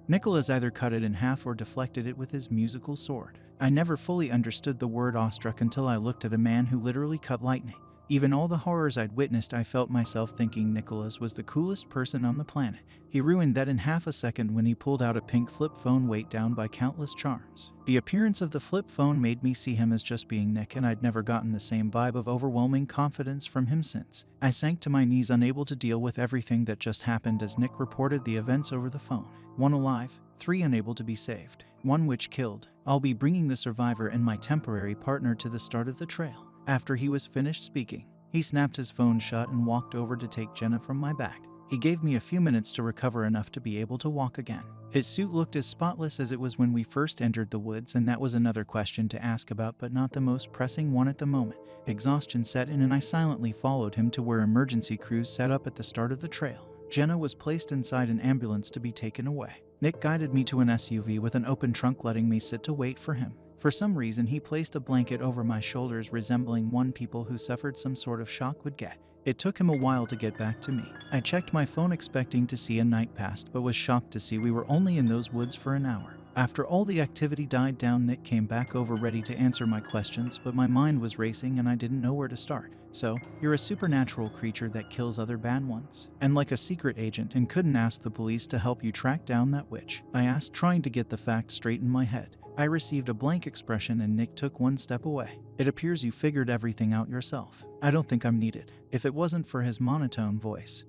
Nicholas either cut it in half or deflected it with his musical sword. I never fully understood the word awestruck until I looked at a man who literally cut lightning. Even all the horrors I'd witnessed, I felt myself thinking Nicholas was the coolest person on the planet. He ruined that in half a second when he pulled out a pink flip phone weighed down by countless charms. The appearance of the flip phone made me see him as just being Nick, and I'd never gotten the same vibe of overwhelming confidence from him since. I sank to my knees, unable to deal with everything that just happened as Nick reported the events over the phone. 1 alive, 3 unable to be saved, 1 witch killed. I'll be bringing the survivor and my temporary partner to the start of the trail. After he was finished speaking, he snapped his phone shut and walked over to take Jenna from my back. He gave me a few minutes to recover enough to be able to walk again. His suit looked as spotless as it was when we first entered the woods, and that was another question to ask about, but not the most pressing one at the moment. Exhaustion set in and I silently followed him to where emergency crews set up at the start of the trail. Jenna was placed inside an ambulance to be taken away. Nick guided me to an SUV with an open trunk, letting me sit to wait for him. For some reason, he placed a blanket over my shoulders, resembling one people who suffered some sort of shock would get. It took him a while to get back to me. I checked my phone expecting to see a night passed, but was shocked to see we were only in those woods for an hour. After all the activity died down, Nick came back over ready to answer my questions, but my mind was racing and I didn't know where to start. "So, you're a supernatural creature that kills other bad ones, and like a secret agent, and couldn't ask the police to help you track down that witch?" I asked, trying to get the facts straight in my head. I received a blank expression and Nick took one step away. "It appears you figured everything out yourself. I don't think I'm needed." If it wasn't for his monotone voice,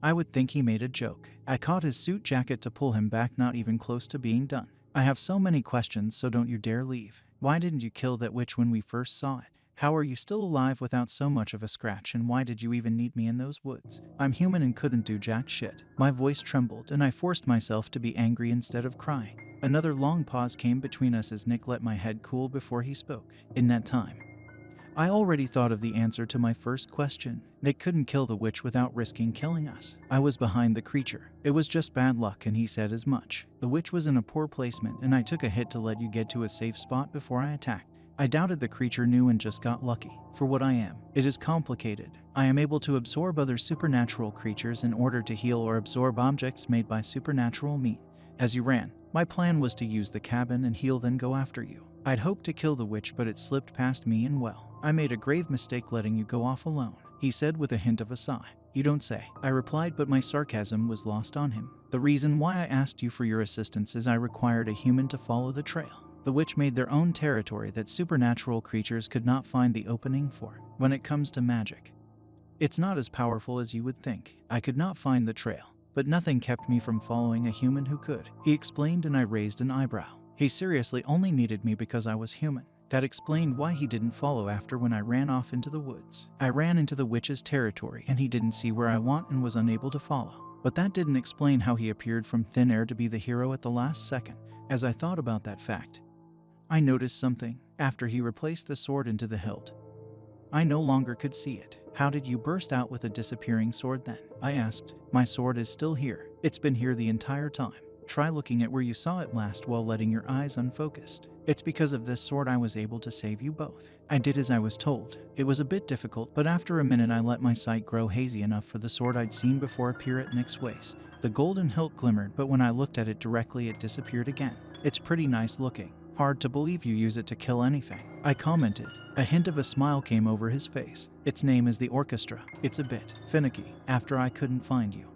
I would think he made a joke. I caught his suit jacket to pull him back, not even close to being done. "I have so many questions, so don't you dare leave. Why didn't you kill that witch when we first saw it? How are you still alive without so much of a scratch, and why did you even need me in those woods? I'm human and couldn't do jack shit." My voice trembled and I forced myself to be angry instead of crying. Another long pause came between us as Nick let my head cool before he spoke. In that time, I already thought of the answer to my first question. Nick couldn't kill the witch without risking killing us. I was behind the creature. It was just bad luck, and he said as much. The witch was in a poor placement, and I took a hit to let you get to a safe spot before I attacked. I doubted the creature knew and just got lucky. For what I am, it is complicated. I am able to absorb other supernatural creatures in order to heal or absorb objects made by supernatural means. As you ran, my plan was to use the cabin and heal, then go after you. I'd hoped to kill the witch, but it slipped past me, and well, I made a grave mistake letting you go off alone," he said with a hint of a sigh. "You don't say," I replied, but my sarcasm was lost on him. "The reason why I asked you for your assistance is I required a human to follow the trail. The witch made their own territory that supernatural creatures could not find the opening for. When it comes to magic, it's not as powerful as you would think. I could not find the trail, but nothing kept me from following a human who could," he explained, and I raised an eyebrow. He seriously only needed me because I was human. That explained why he didn't follow after when I ran off into the woods. I ran into the witch's territory and he didn't see where I went and was unable to follow. But that didn't explain how he appeared from thin air to be the hero at the last second. As I thought about that fact, I noticed something. After he replaced the sword into the hilt, I no longer could see it. "How did you burst out with a disappearing sword then?" I asked. "My sword is still here. It's been here the entire time. Try looking at where you saw it last while letting your eyes unfocused. It's because of this sword I was able to save you both." I did as I was told. It was a bit difficult, but after a minute I let my sight grow hazy enough for the sword I'd seen before appear at Nick's waist. The golden hilt glimmered, but when I looked at it directly it disappeared again. "It's pretty nice looking. Hard to believe you use it to kill anything," I commented. A hint of a smile came over his face. "Its name is the Orchestra. It's a bit finicky after I couldn't find you.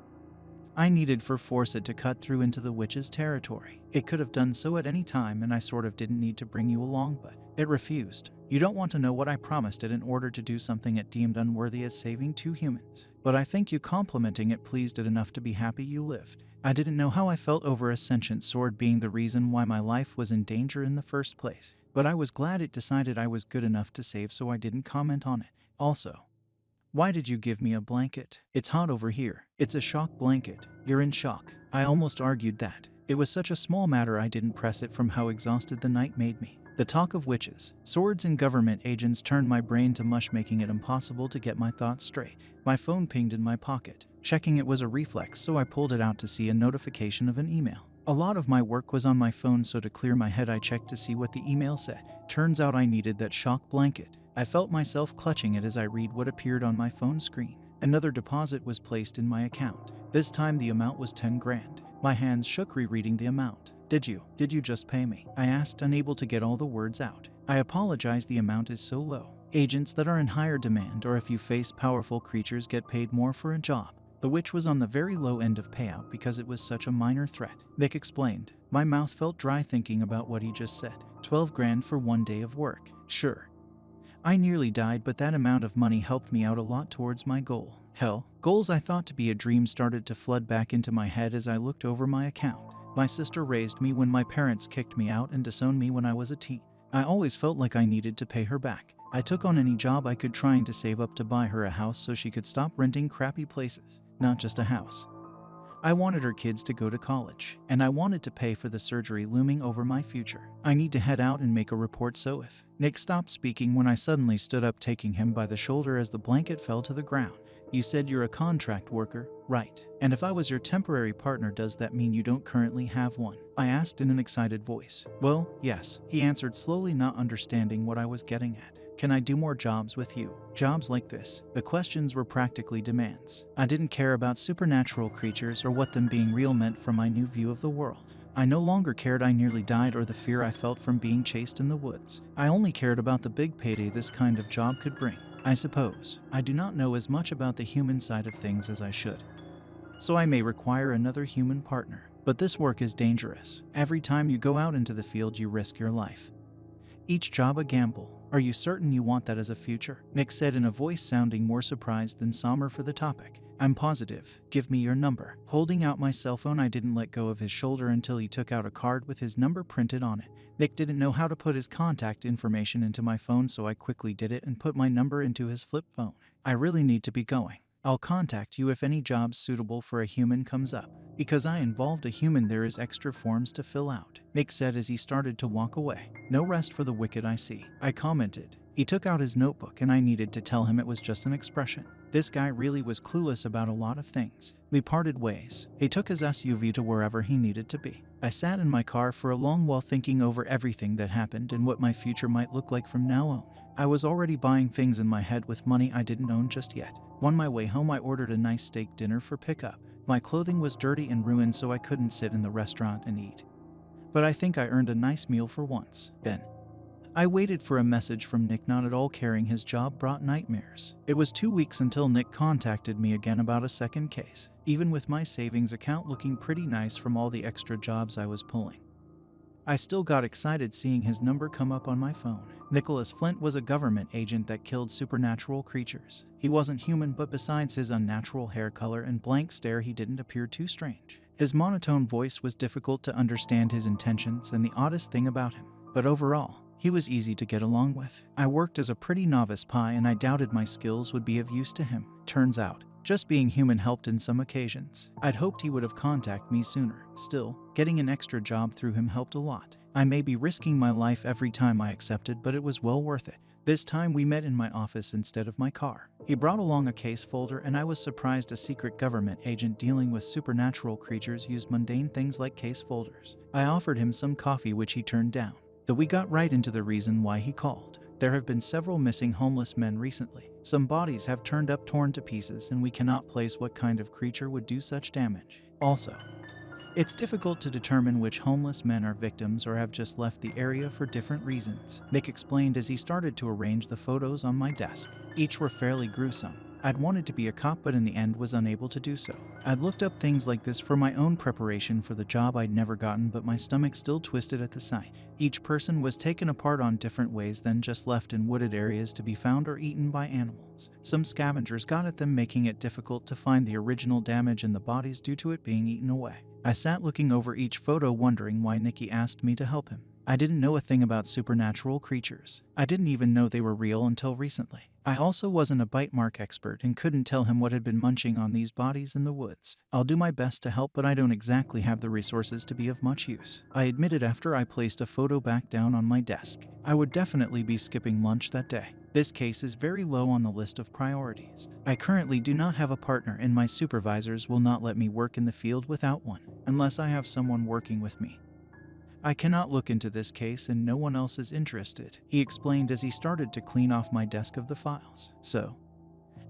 I needed to force it to cut through into the witch's territory. It could have done so at any time, and I sort of didn't need to bring you along, but it refused. You don't want to know what I promised it in order to do something it deemed unworthy as saving 2 humans. But I think you complimenting it pleased it enough to be happy you lived. I didn't know how I felt over a sentient sword being the reason why my life was in danger in the first place, but I was glad it decided I was good enough to save, so I didn't comment on it. Also, why did you give me a blanket? It's hot over here. It's a shock blanket. You're in shock. I almost argued that. It was such a small matter I didn't press it from how exhausted the night made me. The talk of witches, swords, and government agents turned my brain to mush, making it impossible to get my thoughts straight. My phone pinged in my pocket. Checking it was a reflex, so I pulled it out to see a notification of an email. A lot of my work was on my phone, so to clear my head I checked to see what the email said. Turns out I needed that shock blanket. I felt myself clutching it as I read what appeared on my phone screen. Another deposit was placed in my account. This time the amount was 10 grand. My hands shook rereading the amount. Did you just pay me? I asked, unable to get all the words out. I apologize, the amount is so low. Agents that are in higher demand, or if you face powerful creatures, get paid more for a job. The witch was on the very low end of payout because it was such a minor threat. Nick explained. My mouth felt dry thinking about what he just said. 12 grand for 1 day of work. Sure. I nearly died, but that amount of money helped me out a lot towards my goal. Hell, goals I thought to be a dream started to flood back into my head as I looked over my account. My sister raised me when my parents kicked me out and disowned me when I was a teen. I always felt like I needed to pay her back. I took on any job I could, trying to save up to buy her a house so she could stop renting crappy places. Not just a house. I wanted her kids to go to college, and I wanted to pay for the surgery looming over my future. I need to head out and make a report, so if... Nick stopped speaking when I suddenly stood up, taking him by the shoulder as the blanket fell to the ground. You said you're a contract worker, right? And if I was your temporary partner, does that mean you don't currently have one? I asked in an excited voice. Well, yes, he answered slowly, not understanding what I was getting at. Can I do more jobs with you? Jobs like this? The questions were practically demands. I didn't care about supernatural creatures or what them being real meant for my new view of the world. I no longer cared I nearly died or the fear I felt from being chased in the woods. I only cared about the big payday this kind of job could bring. I suppose I do not know as much about the human side of things as I should, so I may require another human partner. But this work is dangerous. Every time you go out into the field, you risk your life. Each job a gamble. Are you certain you want that as a future? Nick said in a voice sounding more surprised than somber for the topic. I'm positive. Give me your number. Holding out my cell phone, I didn't let go of his shoulder until he took out a card with his number printed on it. Nick didn't know how to put his contact information into my phone, so I quickly did it and put my number into his flip phone. I really need to be going. I'll contact you if any jobs suitable for a human comes up. Because I involved a human, there is extra forms to fill out, Nick said as he started to walk away. No rest for the wicked, I see, I commented. He took out his notebook and I needed to tell him it was just an expression. This guy really was clueless about a lot of things. We parted ways. He took his SUV to wherever he needed to be. I sat in my car for a long while thinking over everything that happened and what my future might look like from now on. I was already buying things in my head with money I didn't own just yet. On my way home, I ordered a nice steak dinner for pickup. My clothing was dirty and ruined, so I couldn't sit in the restaurant and eat. But I think I earned a nice meal for once. Then I waited for a message from Nick, not at all caring. His job brought nightmares. It was 2 weeks until Nick contacted me again about a second case, even with my savings account looking pretty nice from all the extra jobs I was pulling. I still got excited seeing his number come up on my phone. Nicholas Flint was a government agent that killed supernatural creatures. He wasn't human, but besides his unnatural hair color and blank stare, he didn't appear too strange. His monotone voice was difficult to understand his intentions and the oddest thing about him. But overall, he was easy to get along with. I worked as a pretty novice pie and I doubted my skills would be of use to him. Turns out, just being human helped in some occasions. I'd hoped he would have contacted me sooner. Still, getting an extra job through him helped a lot. I may be risking my life every time I accepted, but it was well worth it. This time we met in my office instead of my car. He brought along a case folder and I was surprised a secret government agent dealing with supernatural creatures used mundane things like case folders. I offered him some coffee, which he turned down. Though we got right into the reason why he called. There have been several missing homeless men recently. Some bodies have turned up torn to pieces and we cannot place what kind of creature would do such damage. Also, it's difficult to determine which homeless men are victims or have just left the area for different reasons, Nick explained as he started to arrange the photos on my desk. Each were fairly gruesome. I'd wanted to be a cop but in the end was unable to do so. I'd looked up things like this for my own preparation for the job I'd never gotten, but my stomach still twisted at the sight. Each person was taken apart on different ways, then just left in wooded areas to be found or eaten by animals. Some scavengers got at them, making it difficult to find the original damage in the bodies due to it being eaten away. I sat looking over each photo wondering why Nicky asked me to help him. I didn't know a thing about supernatural creatures. I didn't even know they were real until recently. I also wasn't a bite mark expert and couldn't tell him what had been munching on these bodies in the woods. I'll do my best to help, but I don't exactly have the resources to be of much use, I admitted after I placed a photo back down on my desk. I would definitely be skipping lunch that day. This case is very low on the list of priorities. I currently do not have a partner and my supervisors will not let me work in the field without one, unless I have someone working with me. I cannot look into this case and no one else is interested, he explained as he started to clean off my desk of the files. So,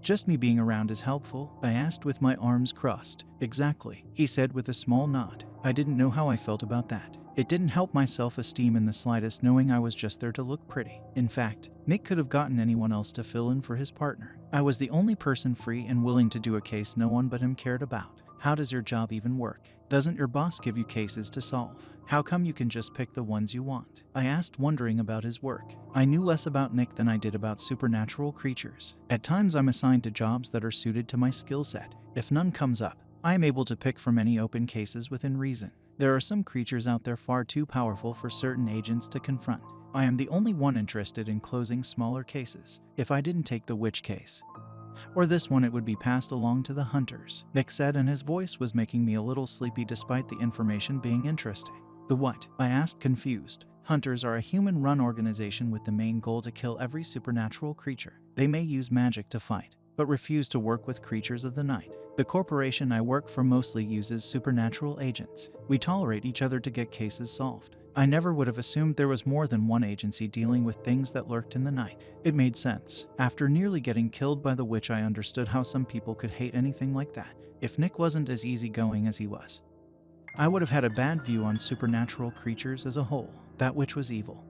just me being around is helpful? I asked with my arms crossed. Exactly, he said with a small nod. I didn't know how I felt about that. It didn't help my self-esteem in the slightest knowing I was just there to look pretty. In fact, Nick could have gotten anyone else to fill in for his partner. I was the only person free and willing to do a case no one but him cared about. How does your job even work? Doesn't your boss give you cases to solve? How come you can just pick the ones you want? I asked, wondering about his work. I knew less about Nick than I did about supernatural creatures. At times I'm assigned to jobs that are suited to my skill set. If none comes up, I am able to pick from any open cases within reason. There are some creatures out there far too powerful for certain agents to confront. I am the only one interested in closing smaller cases. If I didn't take the witch case, or this one, it would be passed along to the hunters, Nick said, and his voice was making me a little sleepy despite the information being interesting. The what? I asked, confused. Hunters are a human-run organization with the main goal to kill every supernatural creature. They may use magic to fight, but refuse to work with creatures of the night. The corporation I work for mostly uses supernatural agents. We tolerate each other to get cases solved. I never would have assumed there was more than one agency dealing with things that lurked in the night. It made sense. After nearly getting killed by the witch, I understood how some people could hate anything like that. If Nick wasn't as easygoing as he was, I would have had a bad view on supernatural creatures as a whole. That witch was evil.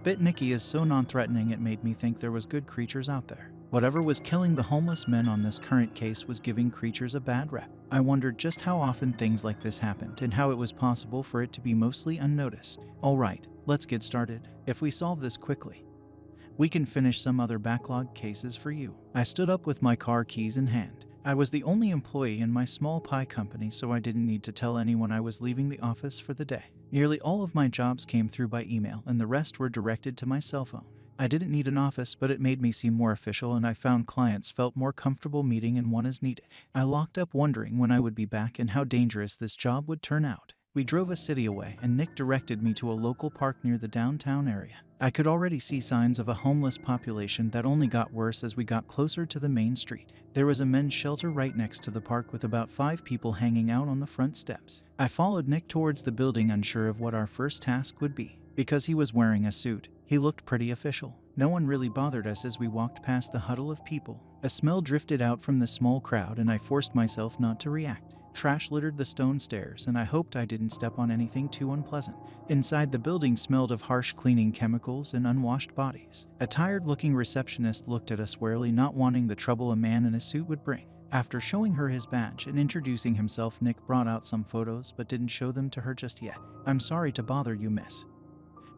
But Nicky is so non-threatening it made me think there was good creatures out there. Whatever was killing the homeless men on this current case was giving creatures a bad rep. I wondered just how often things like this happened and how it was possible for it to be mostly unnoticed. Alright, let's get started. If we solve this quickly, we can finish some other backlog cases for you. I stood up with my car keys in hand. I was the only employee in my small pie company, so I didn't need to tell anyone I was leaving the office for the day. Nearly all of my jobs came through by email and the rest were directed to my cell phone. I didn't need an office, but it made me seem more official and I found clients felt more comfortable meeting in one as needed. I locked up wondering when I would be back and how dangerous this job would turn out. We drove a city away and Nick directed me to a local park near the downtown area. I could already see signs of a homeless population that only got worse as we got closer to the main street. There was a men's shelter right next to the park with about 5 people hanging out on the front steps. I followed Nick towards the building, unsure of what our first task would be. Because he was wearing a suit, he looked pretty official. No one really bothered us as we walked past the huddle of people. A smell drifted out from the small crowd and I forced myself not to react. Trash littered the stone stairs and I hoped I didn't step on anything too unpleasant. Inside, the building smelled of harsh cleaning chemicals and unwashed bodies. A tired-looking receptionist looked at us warily, not wanting the trouble a man in a suit would bring. After showing her his badge and introducing himself, Nick brought out some photos but didn't show them to her just yet. "I'm sorry to bother you, miss,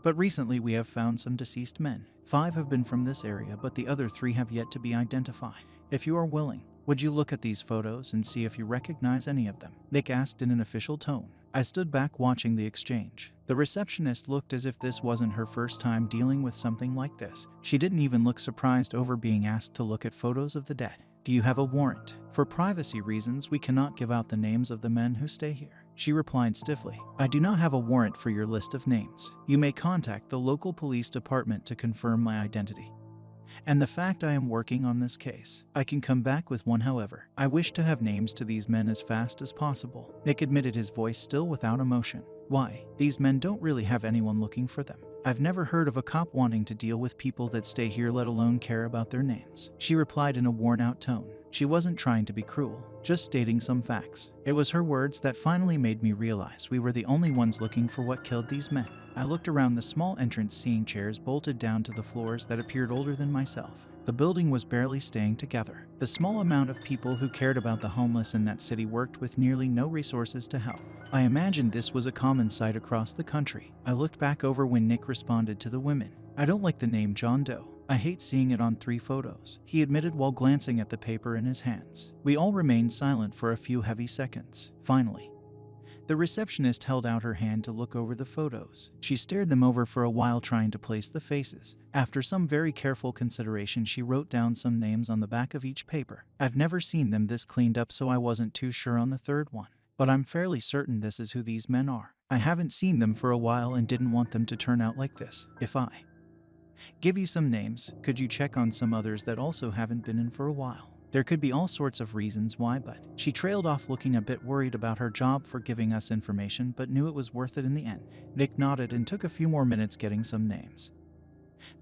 but recently we have found some deceased men. 5 have been from this area, but the other 3 have yet to be identified. If you are willing, would you look at these photos and see if you recognize any of them?" Nick asked in an official tone. I stood back watching the exchange. The receptionist looked as if this wasn't her first time dealing with something like this. She didn't even look surprised over being asked to look at photos of the dead. "Do you have a warrant? For privacy reasons, we cannot give out the names of the men who stay here," she replied stiffly. "I do not have a warrant for your list of names. You may contact the local police department to confirm my identity and the fact I am working on this case. I can come back with one, however. I wish to have names to these men as fast as possible." Nick admitted, his voice still without emotion. "Why? These men don't really have anyone looking for them. I've never heard of a cop wanting to deal with people that stay here, let alone care about their names," she replied in a worn-out tone. She wasn't trying to be cruel, just stating some facts. It was her words that finally made me realize we were the only ones looking for what killed these men. I looked around the small entrance, seeing chairs bolted down to the floors that appeared older than myself. The building was barely staying together. The small amount of people who cared about the homeless in that city worked with nearly no resources to help. I imagined this was a common sight across the country. I looked back over when Nick responded to the women. I don't like the name John Doe. I hate seeing it on 3 photos, he admitted while glancing at the paper in his hands. We all remained silent for a few heavy seconds. Finally, the receptionist held out her hand to look over the photos. She stared them over for a while, trying to place the faces. After some very careful consideration, she wrote down some names on the back of each paper. I've never seen them this cleaned up, so I wasn't too sure on the third one. But I'm fairly certain this is who these men are. I haven't seen them for a while and didn't want them to turn out like this. If I give you some names, could you check on some others that also haven't been in for a while? There could be all sorts of reasons why, but she trailed off, looking a bit worried about her job for giving us information, but knew it was worth it in the end. Nick nodded and took a few more minutes getting some names,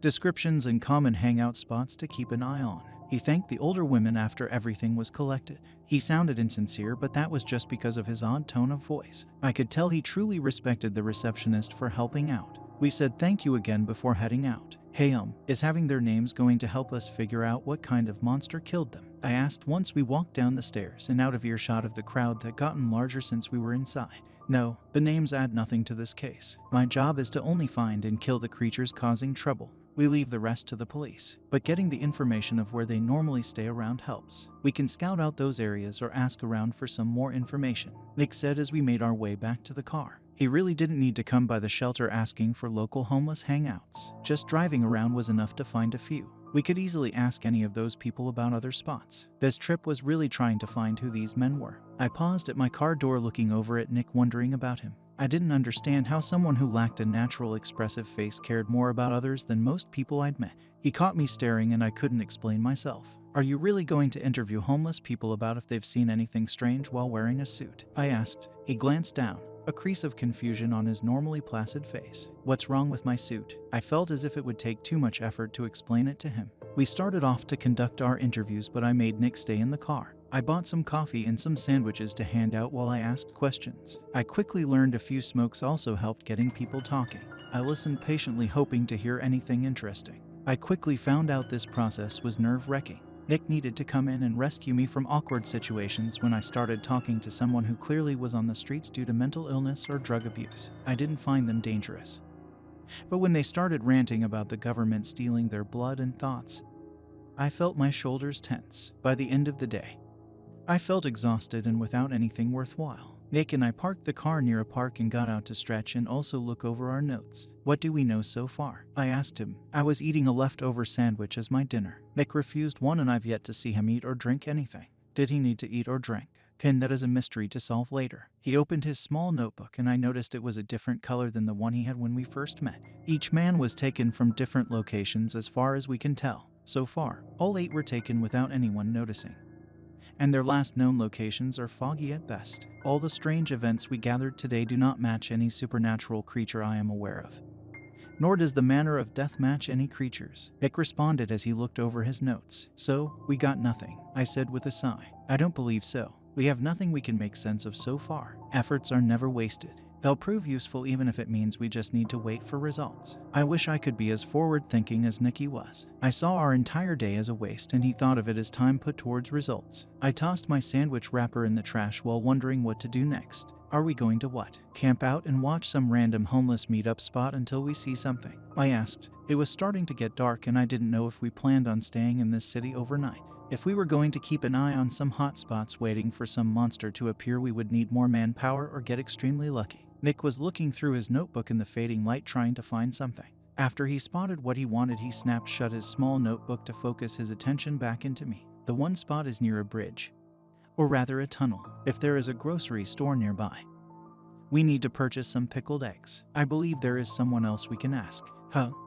descriptions, and common hangout spots to keep an eye on. He thanked the older women after everything was collected. He sounded insincere, but that was just because of his odd tone of voice. I could tell he truly respected the receptionist for helping out. We said thank you again before heading out. Hey, is having their names going to help us figure out what kind of monster killed them? I asked once we walked down the stairs and out of earshot of the crowd that gotten larger since we were inside. No, the names add nothing to this case. My job is to only find and kill the creatures causing trouble. We leave the rest to the police, but getting the information of where they normally stay around helps. We can scout out those areas or ask around for some more information, Nick said as we made our way back to the car. He really didn't need to come by the shelter asking for local homeless hangouts. Just driving around was enough to find a few. We could easily ask any of those people about other spots. This trip was really trying to find who these men were. I paused at my car door, looking over at Nick, wondering about him. I didn't understand how someone who lacked a natural expressive face cared more about others than most people I'd met. He caught me staring and I couldn't explain myself. Are you really going to interview homeless people about if they've seen anything strange while wearing a suit? I asked. He glanced down, a crease of confusion on his normally placid face. What's wrong with my suit? I felt as if it would take too much effort to explain it to him. We started off to conduct our interviews, but I made Nick stay in the car. I bought some coffee and some sandwiches to hand out while I asked questions. I quickly learned a few smokes also helped getting people talking. I listened patiently, hoping to hear anything interesting. I quickly found out this process was nerve-wracking. Nick needed to come in and rescue me from awkward situations when I started talking to someone who clearly was on the streets due to mental illness or drug abuse. I didn't find them dangerous, but when they started ranting about the government stealing their blood and thoughts, I felt my shoulders tense. By the end of the day, I felt exhausted and without anything worthwhile. Nick and I parked the car near a park and got out to stretch and also look over our notes. What do we know so far? I asked him. I was eating a leftover sandwich as my dinner. Nick refused one and I've yet to see him eat or drink anything. Did he need to eat or drink? That is a mystery to solve later. He opened his small notebook and I noticed it was a different color than the one he had when we first met. Each man was taken from different locations as far as we can tell. So far, all 8 were taken without anyone noticing, and their last known locations are foggy at best. All the strange events we gathered today do not match any supernatural creature I am aware of, nor does the manner of death match any creatures. Nick responded as he looked over his notes. So, we got nothing, I said with a sigh. I don't believe so. We have nothing we can make sense of so far. Efforts are never wasted. They'll prove useful even if it means we just need to wait for results. I wish I could be as forward-thinking as Nicky was. I saw our entire day as a waste and he thought of it as time put towards results. I tossed my sandwich wrapper in the trash while wondering what to do next. Are we going to what? Camp out and watch some random homeless meetup spot until we see something? I asked. It was starting to get dark and I didn't know if we planned on staying in this city overnight. If we were going to keep an eye on some hot spots waiting for some monster to appear, we would need more manpower or get extremely lucky. Nick was looking through his notebook in the fading light trying to find something. After he spotted what he wanted, he snapped shut his small notebook to focus his attention back into me. The one spot is near a bridge, or rather a tunnel. If there is a grocery store nearby, we need to purchase some pickled eggs. I believe there is someone else we can ask.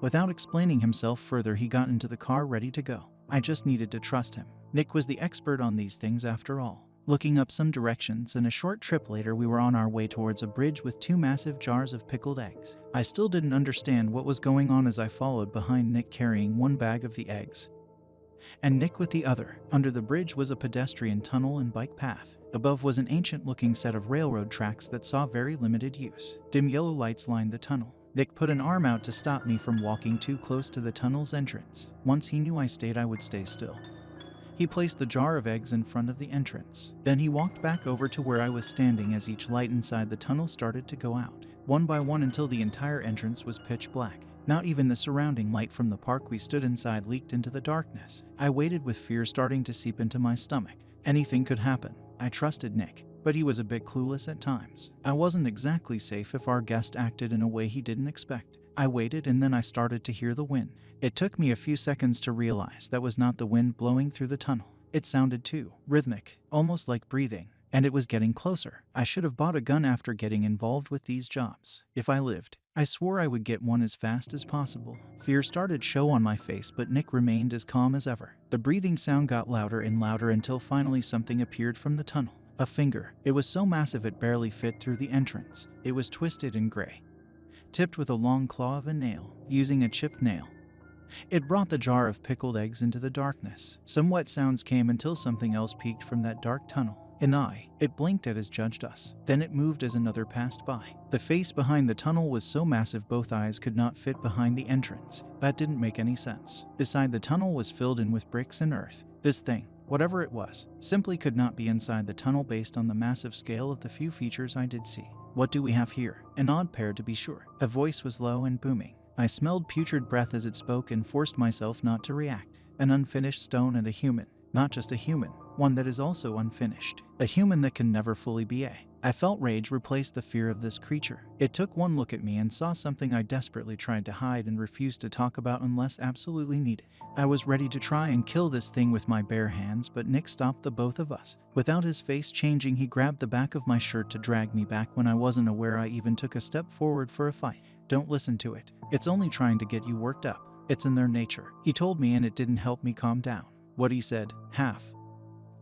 Without explaining himself further, he got into the car ready to go. I just needed to trust him. Nick was the expert on these things after all. Looking up some directions, and a short trip later we were on our way towards a bridge with 2 massive jars of pickled eggs. I still didn't understand what was going on as I followed behind Nick carrying one bag of the eggs, and Nick with the other. Under the bridge was a pedestrian tunnel and bike path. Above was an ancient-looking set of railroad tracks that saw very limited use. Dim yellow lights lined the tunnel. Nick put an arm out to stop me from walking too close to the tunnel's entrance. Once he knew I stayed, I would stay still. He placed the jar of eggs in front of the entrance. Then he walked back over to where I was standing as each light inside the tunnel started to go out, one by one until the entire entrance was pitch black. Not even the surrounding light from the park we stood inside leaked into the darkness. I waited with fear starting to seep into my stomach. Anything could happen. I trusted Nick, but he was a bit clueless at times. I wasn't exactly safe if our guest acted in a way he didn't expect. I waited and then I started to hear the wind. It took me a few seconds to realize that was not the wind blowing through the tunnel. It sounded too rhythmic, almost like breathing, and it was getting closer. I should have bought a gun after getting involved with these jobs. If I lived, I swore I would get one as fast as possible. Fear started to show on my face, but Nick remained as calm as ever. The breathing sound got louder and louder until finally something appeared from the tunnel. A finger. It was so massive it barely fit through the entrance. It was twisted and gray, tipped with a long claw of a nail, using a chipped nail. It brought the jar of pickled eggs into the darkness. Some wet sounds came until something else peeked from that dark tunnel. An eye. It blinked as judged us. Then it moved as another passed by. The face behind the tunnel was so massive both eyes could not fit behind the entrance. That didn't make any sense. Beside the tunnel was filled in with bricks and earth. This thing, whatever it was, simply could not be inside the tunnel based on the massive scale of the few features I did see. What do we have here? An odd pair to be sure. A voice was low and booming. I smelled putrid breath as it spoke and forced myself not to react. An unfinished stone and a human. Not just a human, one that is also unfinished. A human that can never fully be a. I felt rage replace the fear of this creature. It took one look at me and saw something I desperately tried to hide and refused to talk about unless absolutely needed. I was ready to try and kill this thing with my bare hands, but Nick stopped the both of us. Without his face changing, he grabbed the back of my shirt to drag me back when I wasn't aware I even took a step forward for a fight. Don't listen to it. It's only trying to get you worked up. It's in their nature, he told me, and it didn't help me calm down. What he said, half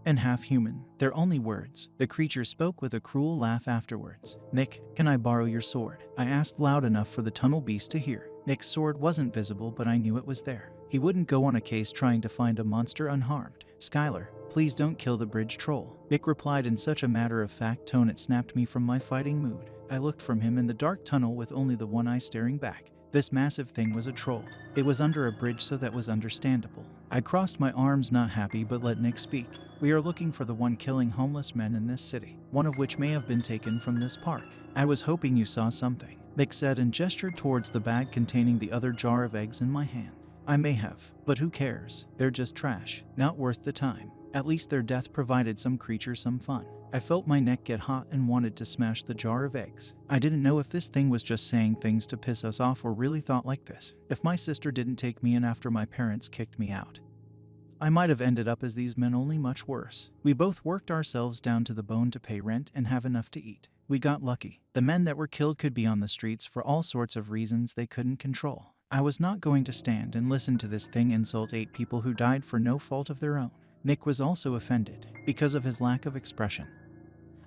and half human. Their only words. The creature spoke with a cruel laugh afterwards. Nick, can I borrow your sword? I asked loud enough for the tunnel beast to hear. Nick's sword wasn't visible, but I knew it was there. He wouldn't go on a case trying to find a monster unharmed. Skylar, please don't kill the bridge troll. Nick replied in such a matter-of-fact tone it snapped me from my fighting mood. I looked from him in the dark tunnel with only the one eye staring back. This massive thing was a troll. It was under a bridge, so that was understandable. I crossed my arms, not happy, but let Nick speak. We are looking for the one killing homeless men in this city, one of which may have been taken from this park. I was hoping you saw something, Nick said and gestured towards the bag containing the other jar of eggs in my hand. I may have, but who cares? They're just trash, not worth the time. At least their death provided some creature some fun. I felt my neck get hot and wanted to smash the jar of eggs. I didn't know if this thing was just saying things to piss us off or really thought like this. If my sister didn't take me in after my parents kicked me out, I might have ended up as these men, only much worse. We both worked ourselves down to the bone to pay rent and have enough to eat. We got lucky. The men that were killed could be on the streets for all sorts of reasons they couldn't control. I was not going to stand and listen to this thing insult 8 people who died for no fault of their own. Nick was also offended because of his lack of expression.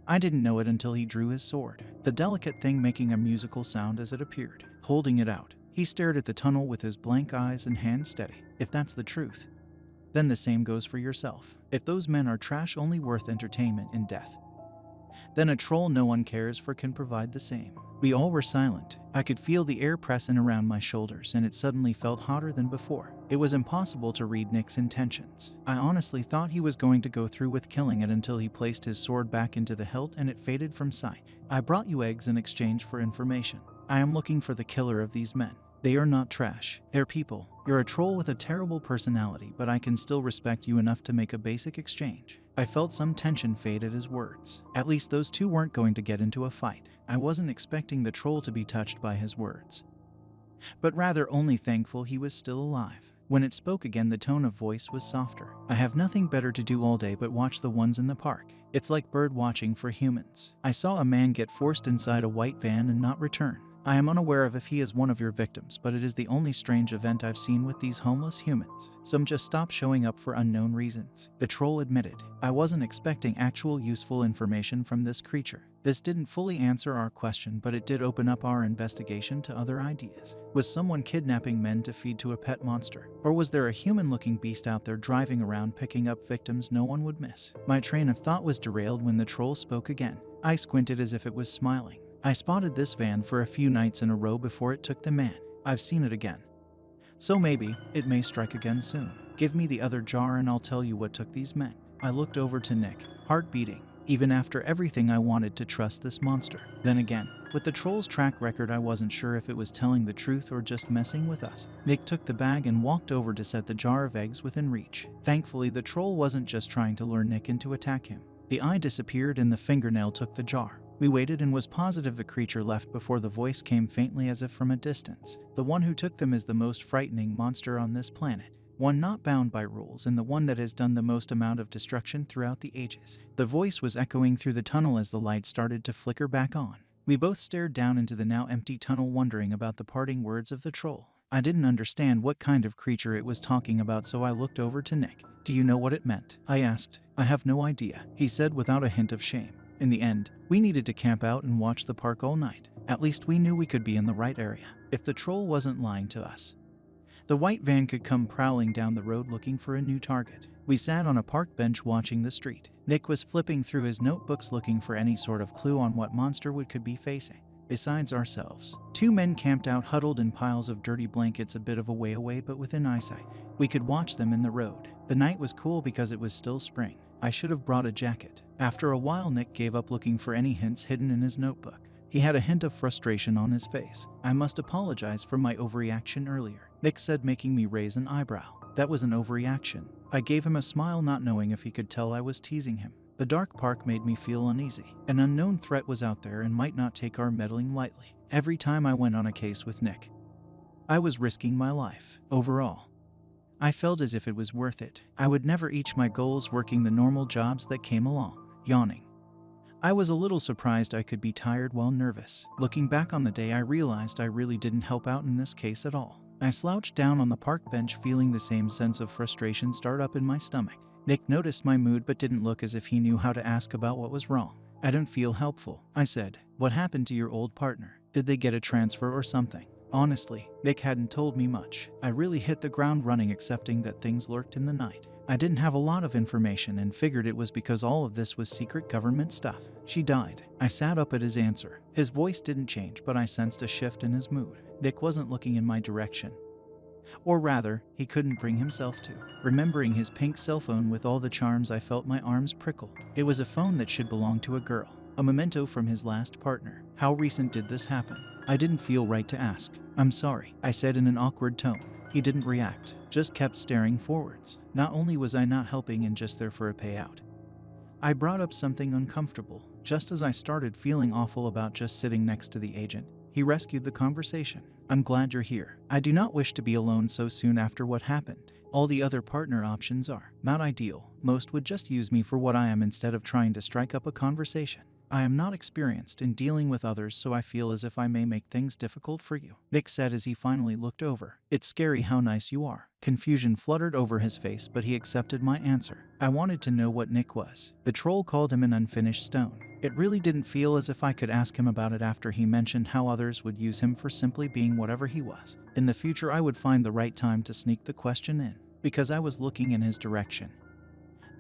I didn't know it until he drew his sword, the delicate thing making a musical sound as it appeared. Holding it out, he stared at the tunnel with his blank eyes and hands steady. If that's the truth, then the same goes for yourself. If those men are trash only worth entertainment and death, then a troll no one cares for can provide the same. We all were silent. I could feel the air pressing around my shoulders, and it suddenly felt hotter than before. It was impossible to read Nick's intentions. I honestly thought he was going to go through with killing it until he placed his sword back into the hilt and it faded from sight. I brought you eggs in exchange for information. I am looking for the killer of these men. They are not trash. They're people. You're a troll with a terrible personality, but I can still respect you enough to make a basic exchange. I felt some tension fade at his words. At least those two weren't going to get into a fight. I wasn't expecting the troll to be touched by his words, but rather only thankful he was still alive. When it spoke again, the tone of voice was softer. I have nothing better to do all day but watch the ones in the park. It's like bird watching for humans. I saw a man get forced inside a white van and not return. I am unaware of if he is one of your victims, but it is the only strange event I've seen with these homeless humans. Some just stop showing up for unknown reasons. The troll admitted, I wasn't expecting actual useful information from this creature. This didn't fully answer our question, but it did open up our investigation to other ideas. Was someone kidnapping men to feed to a pet monster? Or was there a human-looking beast out there driving around picking up victims no one would miss? My train of thought was derailed when the troll spoke again. I squinted as if it was smiling. I spotted this van for a few nights in a row before it took the man. I've seen it again. So maybe it may strike again soon. Give me the other jar and I'll tell you what took these men. I looked over to Nick, heart beating. Even after everything, I wanted to trust this monster. Then again, with the troll's track record, I wasn't sure if it was telling the truth or just messing with us. Nick took the bag and walked over to set the jar of eggs within reach. Thankfully, the troll wasn't just trying to lure Nick in to attack him. The eye disappeared and the fingernail took the jar. We waited and was positive the creature left before the voice came faintly as if from a distance. The one who took them is the most frightening monster on this planet. One not bound by rules and the one that has done the most amount of destruction throughout the ages. The voice was echoing through the tunnel as the light started to flicker back on. We both stared down into the now empty tunnel, wondering about the parting words of the troll. I didn't understand what kind of creature it was talking about, so I looked over to Nick. Do you know what it meant? I asked. I have no idea, he said without a hint of shame. In the end, we needed to camp out and watch the park all night. At least we knew we could be in the right area, if the troll wasn't lying to us. The white van could come prowling down the road looking for a new target. We sat on a park bench watching the street. Nick was flipping through his notebooks looking for any sort of clue on what monster we could be facing. Besides ourselves, two men camped out huddled in piles of dirty blankets a bit of a way away but within eyesight. We could watch them in the road. The night was cool because it was still spring. I should have brought a jacket. After a while, Nick gave up looking for any hints hidden in his notebook. He had a hint of frustration on his face. I must apologize for my overreaction earlier, Nick said, making me raise an eyebrow. That was an overreaction. I gave him a smile, not knowing if he could tell I was teasing him. The dark park made me feel uneasy. An unknown threat was out there and might not take our meddling lightly. Every time I went on a case with Nick, I was risking my life. Overall, I felt as if it was worth it. I would never reach my goals working the normal jobs that came along. Yawning, I was a little surprised I could be tired while nervous. Looking back on the day, I realized I really didn't help out in this case at all. I slouched down on the park bench, feeling the same sense of frustration start up in my stomach. Nick noticed my mood but didn't look as if he knew how to ask about what was wrong. I didn't feel helpful. I said, "What happened to your old partner? Did they get a transfer or something?" Honestly, Nick hadn't told me much. I really hit the ground running, accepting that things lurked in the night. I didn't have a lot of information and figured it was because all of this was secret government stuff. She died. I sat up at his answer. His voice didn't change, but I sensed a shift in his mood. Nick wasn't looking in my direction. Or rather, he couldn't bring himself to. Remembering his pink cell phone with all the charms, I felt my arms prickle. It was a phone that should belong to a girl. A memento from his last partner. How recent did this happen? I didn't feel right to ask. "I'm sorry," I said in an awkward tone. He didn't react, just kept staring forwards. Not only was I not helping and just there for a payout, I brought up something uncomfortable. Just as I started feeling awful about just sitting next to the agent, he rescued the conversation. "I'm glad you're here. I do not wish to be alone so soon after what happened. All the other partner options are not ideal. Most would just use me for what I am instead of trying to strike up a conversation. I am not experienced in dealing with others, so I feel as if I may make things difficult for you," Nick said as he finally looked over. "It's scary how nice you are." Confusion fluttered over his face, but he accepted my answer. I wanted to know what Nick was. The troll called him an unfinished stone. It really didn't feel as if I could ask him about it after he mentioned how others would use him for simply being whatever he was. In the future, I would find the right time to sneak the question in, because I was looking in his direction.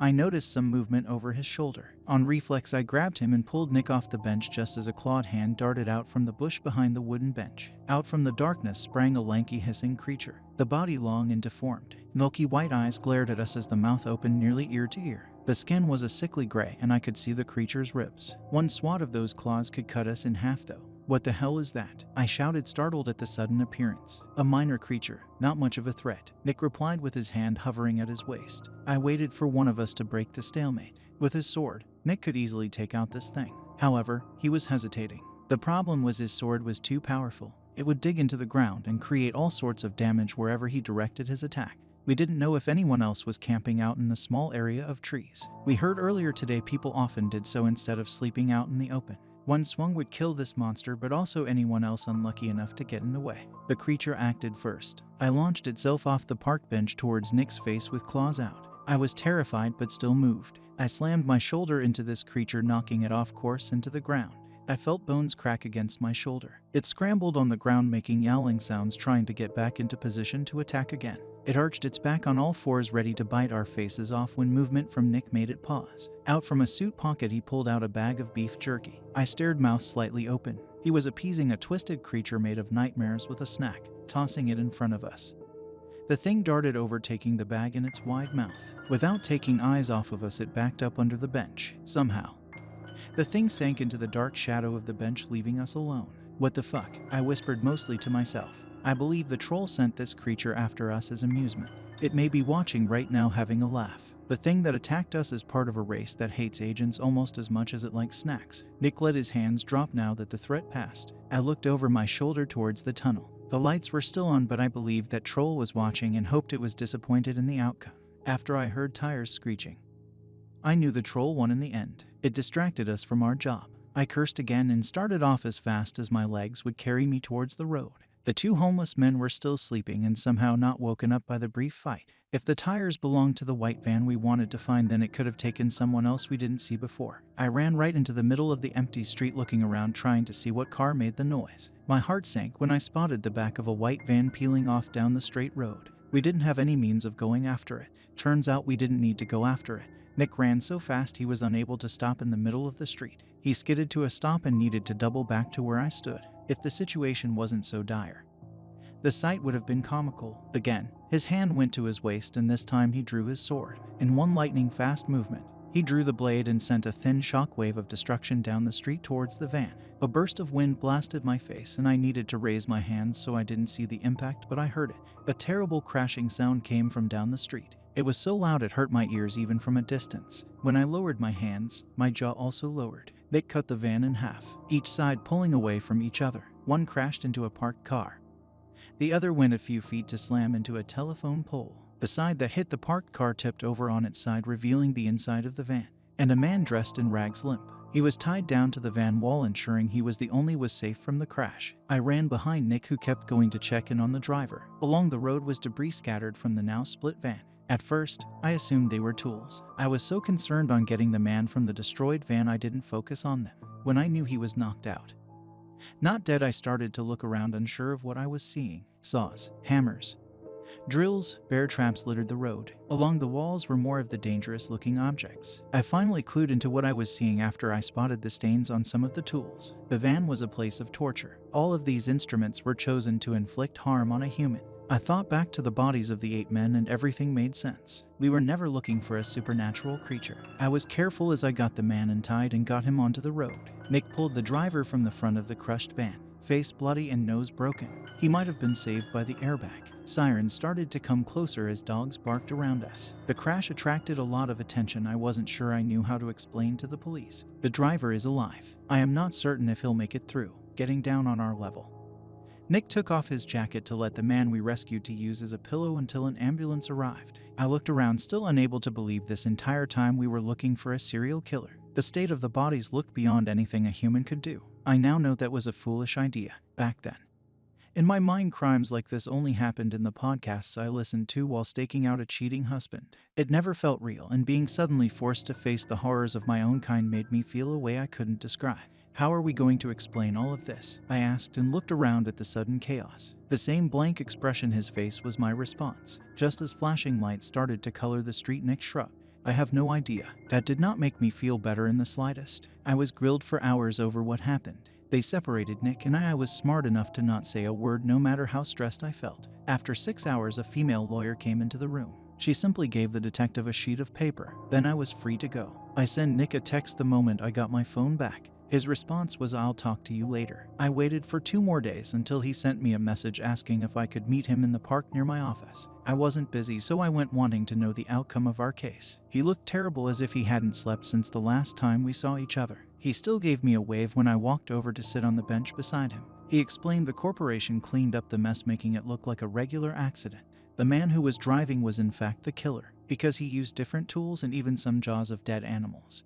I noticed some movement over his shoulder. On reflex, I grabbed him and pulled Nick off the bench just as a clawed hand darted out from the bush behind the wooden bench. Out from the darkness sprang a lanky, hissing creature, the body long and deformed. Milky white eyes glared at us as the mouth opened nearly ear to ear. The skin was a sickly gray and I could see the creature's ribs. One swat of those claws could cut us in half though. "What the hell is that?" I shouted, startled at the sudden appearance. "A minor creature, not much of a threat," Nick replied with his hand hovering at his waist. I waited for one of us to break the stalemate. With his sword, Nick could easily take out this thing. However, he was hesitating. The problem was his sword was too powerful. It would dig into the ground and create all sorts of damage wherever he directed his attack. We didn't know if anyone else was camping out in the small area of trees. We heard earlier today people often did so instead of sleeping out in the open. One swung would kill this monster, but also anyone else unlucky enough to get in the way. The creature acted first. I launched itself off the park bench towards Nick's face with claws out. I was terrified but still moved. I slammed my shoulder into this creature, knocking it off course into the ground. I felt bones crack against my shoulder. It scrambled on the ground, making yowling sounds, trying to get back into position to attack again. It arched its back on all fours, ready to bite our faces off when movement from Nick made it pause. Out from a suit pocket he pulled out a bag of beef jerky. I stared, mouth slightly open. He was appeasing a twisted creature made of nightmares with a snack, tossing it in front of us. The thing darted over, taking the bag in its wide mouth. Without taking eyes off of us, it backed up under the bench. Somehow, the thing sank into the dark shadow of the bench, leaving us alone. What the fuck? I whispered, mostly to myself. I believe the troll sent this creature after us as amusement. It may be watching right now, having a laugh. The thing that attacked us is part of a race that hates agents almost as much as it likes snacks. Nick let his hands drop now that the threat passed. I looked over my shoulder towards the tunnel. The lights were still on, but I believed that troll was watching and hoped it was disappointed in the outcome. After I heard tires screeching, I knew the troll won in the end. It distracted us from our job. I cursed again and started off as fast as my legs would carry me towards the road. The two homeless men were still sleeping and somehow not woken up by the brief fight. If the tires belonged to the white van we wanted to find, then it could have taken someone else we didn't see before. I ran right into the middle of the empty street, looking around trying to see what car made the noise. My heart sank when I spotted the back of a white van peeling off down the straight road. We didn't have any means of going after it. Turns out we didn't need to go after it. Nick ran so fast he was unable to stop in the middle of the street. He skidded to a stop and needed to double back to where I stood. If the situation wasn't so dire, the sight would have been comical. Again, his hand went to his waist, and this time he drew his sword. In one lightning-fast movement, he drew the blade and sent a thin shockwave of destruction down the street towards the van. A burst of wind blasted my face, and I needed to raise my hands so I didn't see the impact, but I heard it. A terrible crashing sound came from down the street. It was so loud it hurt my ears even from a distance. When I lowered my hands, my jaw also lowered. Nick cut the van in half, each side pulling away from each other. One crashed into a parked car. The other went a few feet to slam into a telephone pole. The side that hit the parked car tipped over on its side, revealing the inside of the van, and a man dressed in rags limp. He was tied down to the van wall, ensuring he was the only was safe from the crash. I ran behind Nick, who kept going to check in on the driver. Along the road was debris scattered from the now split van. At first, I assumed they were tools. I was so concerned on getting the man from the destroyed van I didn't focus on them. When I knew he was knocked out, not dead, I started to look around, unsure of what I was seeing. Saws, hammers, drills, bear traps littered the road. Along the walls were more of the dangerous-looking objects. I finally clued into what I was seeing after I spotted the stains on some of the tools. The van was a place of torture. All of these instruments were chosen to inflict harm on a human. I thought back to the bodies of the 8 men and everything made sense. We were never looking for a supernatural creature. I was careful as I got the man untied and got him onto the road. Nick pulled the driver from the front of the crushed van, face bloody and nose broken. He might have been saved by the airbag. Sirens started to come closer as dogs barked around us. The crash attracted a lot of attention I wasn't sure I knew how to explain to the police. The driver is alive. I am not certain if he'll make it through. Getting down on our level, Nick took off his jacket to let the man we rescued to use as a pillow until an ambulance arrived. I looked around, still unable to believe this entire time we were looking for a serial killer. The state of the bodies looked beyond anything a human could do. I now know that was a foolish idea back then. In my mind, crimes like this only happened in the podcasts I listened to while staking out a cheating husband. It never felt real, and being suddenly forced to face the horrors of my own kind made me feel a way I couldn't describe. How are we going to explain all of this? I asked and looked around at the sudden chaos. The same blank expression his face was my response. Just as flashing lights started to color the street, Nick shrugged. I have no idea. That did not make me feel better in the slightest. I was grilled for hours over what happened. They separated Nick and I was smart enough to not say a word no matter how stressed I felt. After 6 hours, a female lawyer came into the room. She simply gave the detective a sheet of paper. Then I was free to go. I sent Nick a text the moment I got my phone back. His response was, "I'll talk to you later." I waited for 2 more days until he sent me a message asking if I could meet him in the park near my office. I wasn't busy, so I went, wanting to know the outcome of our case. He looked terrible, as if he hadn't slept since the last time we saw each other. He still gave me a wave when I walked over to sit on the bench beside him. He explained the corporation cleaned up the mess, making it look like a regular accident. The man who was driving was in fact the killer, because he used different tools and even some jaws of dead animals.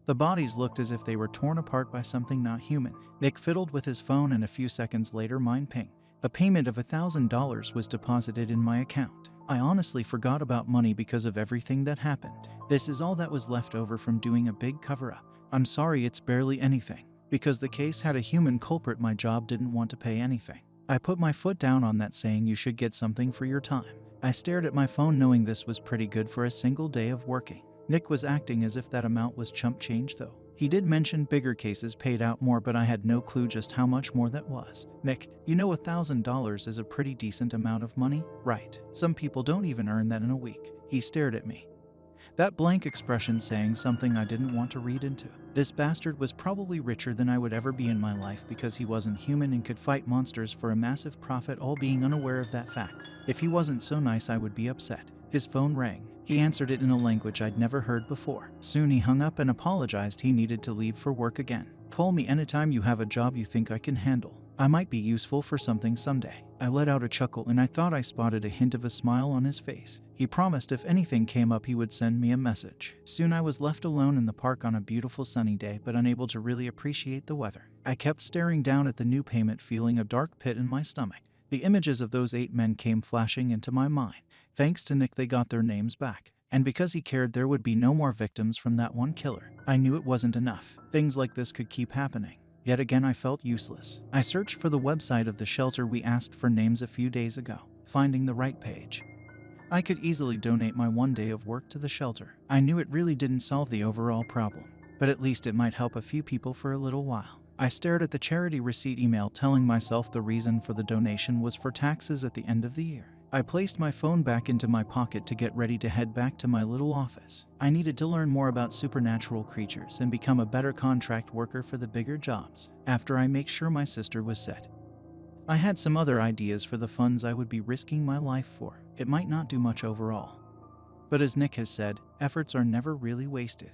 The bodies looked as if they were torn apart by something not human. Nick fiddled with his phone, and a few seconds later mine pinged. A payment of $1,000 was deposited in my account. I honestly forgot about money because of everything that happened. This is all that was left over from doing a big cover-up. I'm sorry, it's barely anything. Because the case had a human culprit, my job didn't want to pay anything. I put my foot down on that, saying you should get something for your time. I stared at my phone knowing this was pretty good for a single day of working. Nick was acting as if that amount was chump change though. He did mention bigger cases paid out more, but I had no clue just how much more that was. Nick, you know $1,000 is a pretty decent amount of money, right? Some people don't even earn that in a week. He stared at me, that blank expression saying something I didn't want to read into. This bastard was probably richer than I would ever be in my life because he wasn't human and could fight monsters for a massive profit, all being unaware of that fact. If he wasn't so nice, I would be upset. His phone rang. He answered it in a language I'd never heard before. Soon he hung up and apologized he needed to leave for work again. Call me anytime you have a job you think I can handle. I might be useful for something someday. I let out a chuckle and I thought I spotted a hint of a smile on his face. He promised if anything came up he would send me a message. Soon I was left alone in the park on a beautiful sunny day, but unable to really appreciate the weather. I kept staring down at the new payment, feeling a dark pit in my stomach. The images of those 8 men came flashing into my mind. Thanks to Nick, they got their names back. And because he cared, there would be no more victims from that one killer. I knew it wasn't enough. Things like this could keep happening. Yet again, I felt useless. I searched for the website of the shelter we asked for names a few days ago, finding the right page. I could easily donate my one day of work to the shelter. I knew it really didn't solve the overall problem, but at least it might help a few people for a little while. I stared at the charity receipt email, telling myself the reason for the donation was for taxes at the end of the year. I placed my phone back into my pocket to get ready to head back to my little office. I needed to learn more about supernatural creatures and become a better contract worker for the bigger jobs, after I make sure my sister was set. I had some other ideas for the funds I would be risking my life for. It might not do much overall, but as Nick has said, efforts are never really wasted.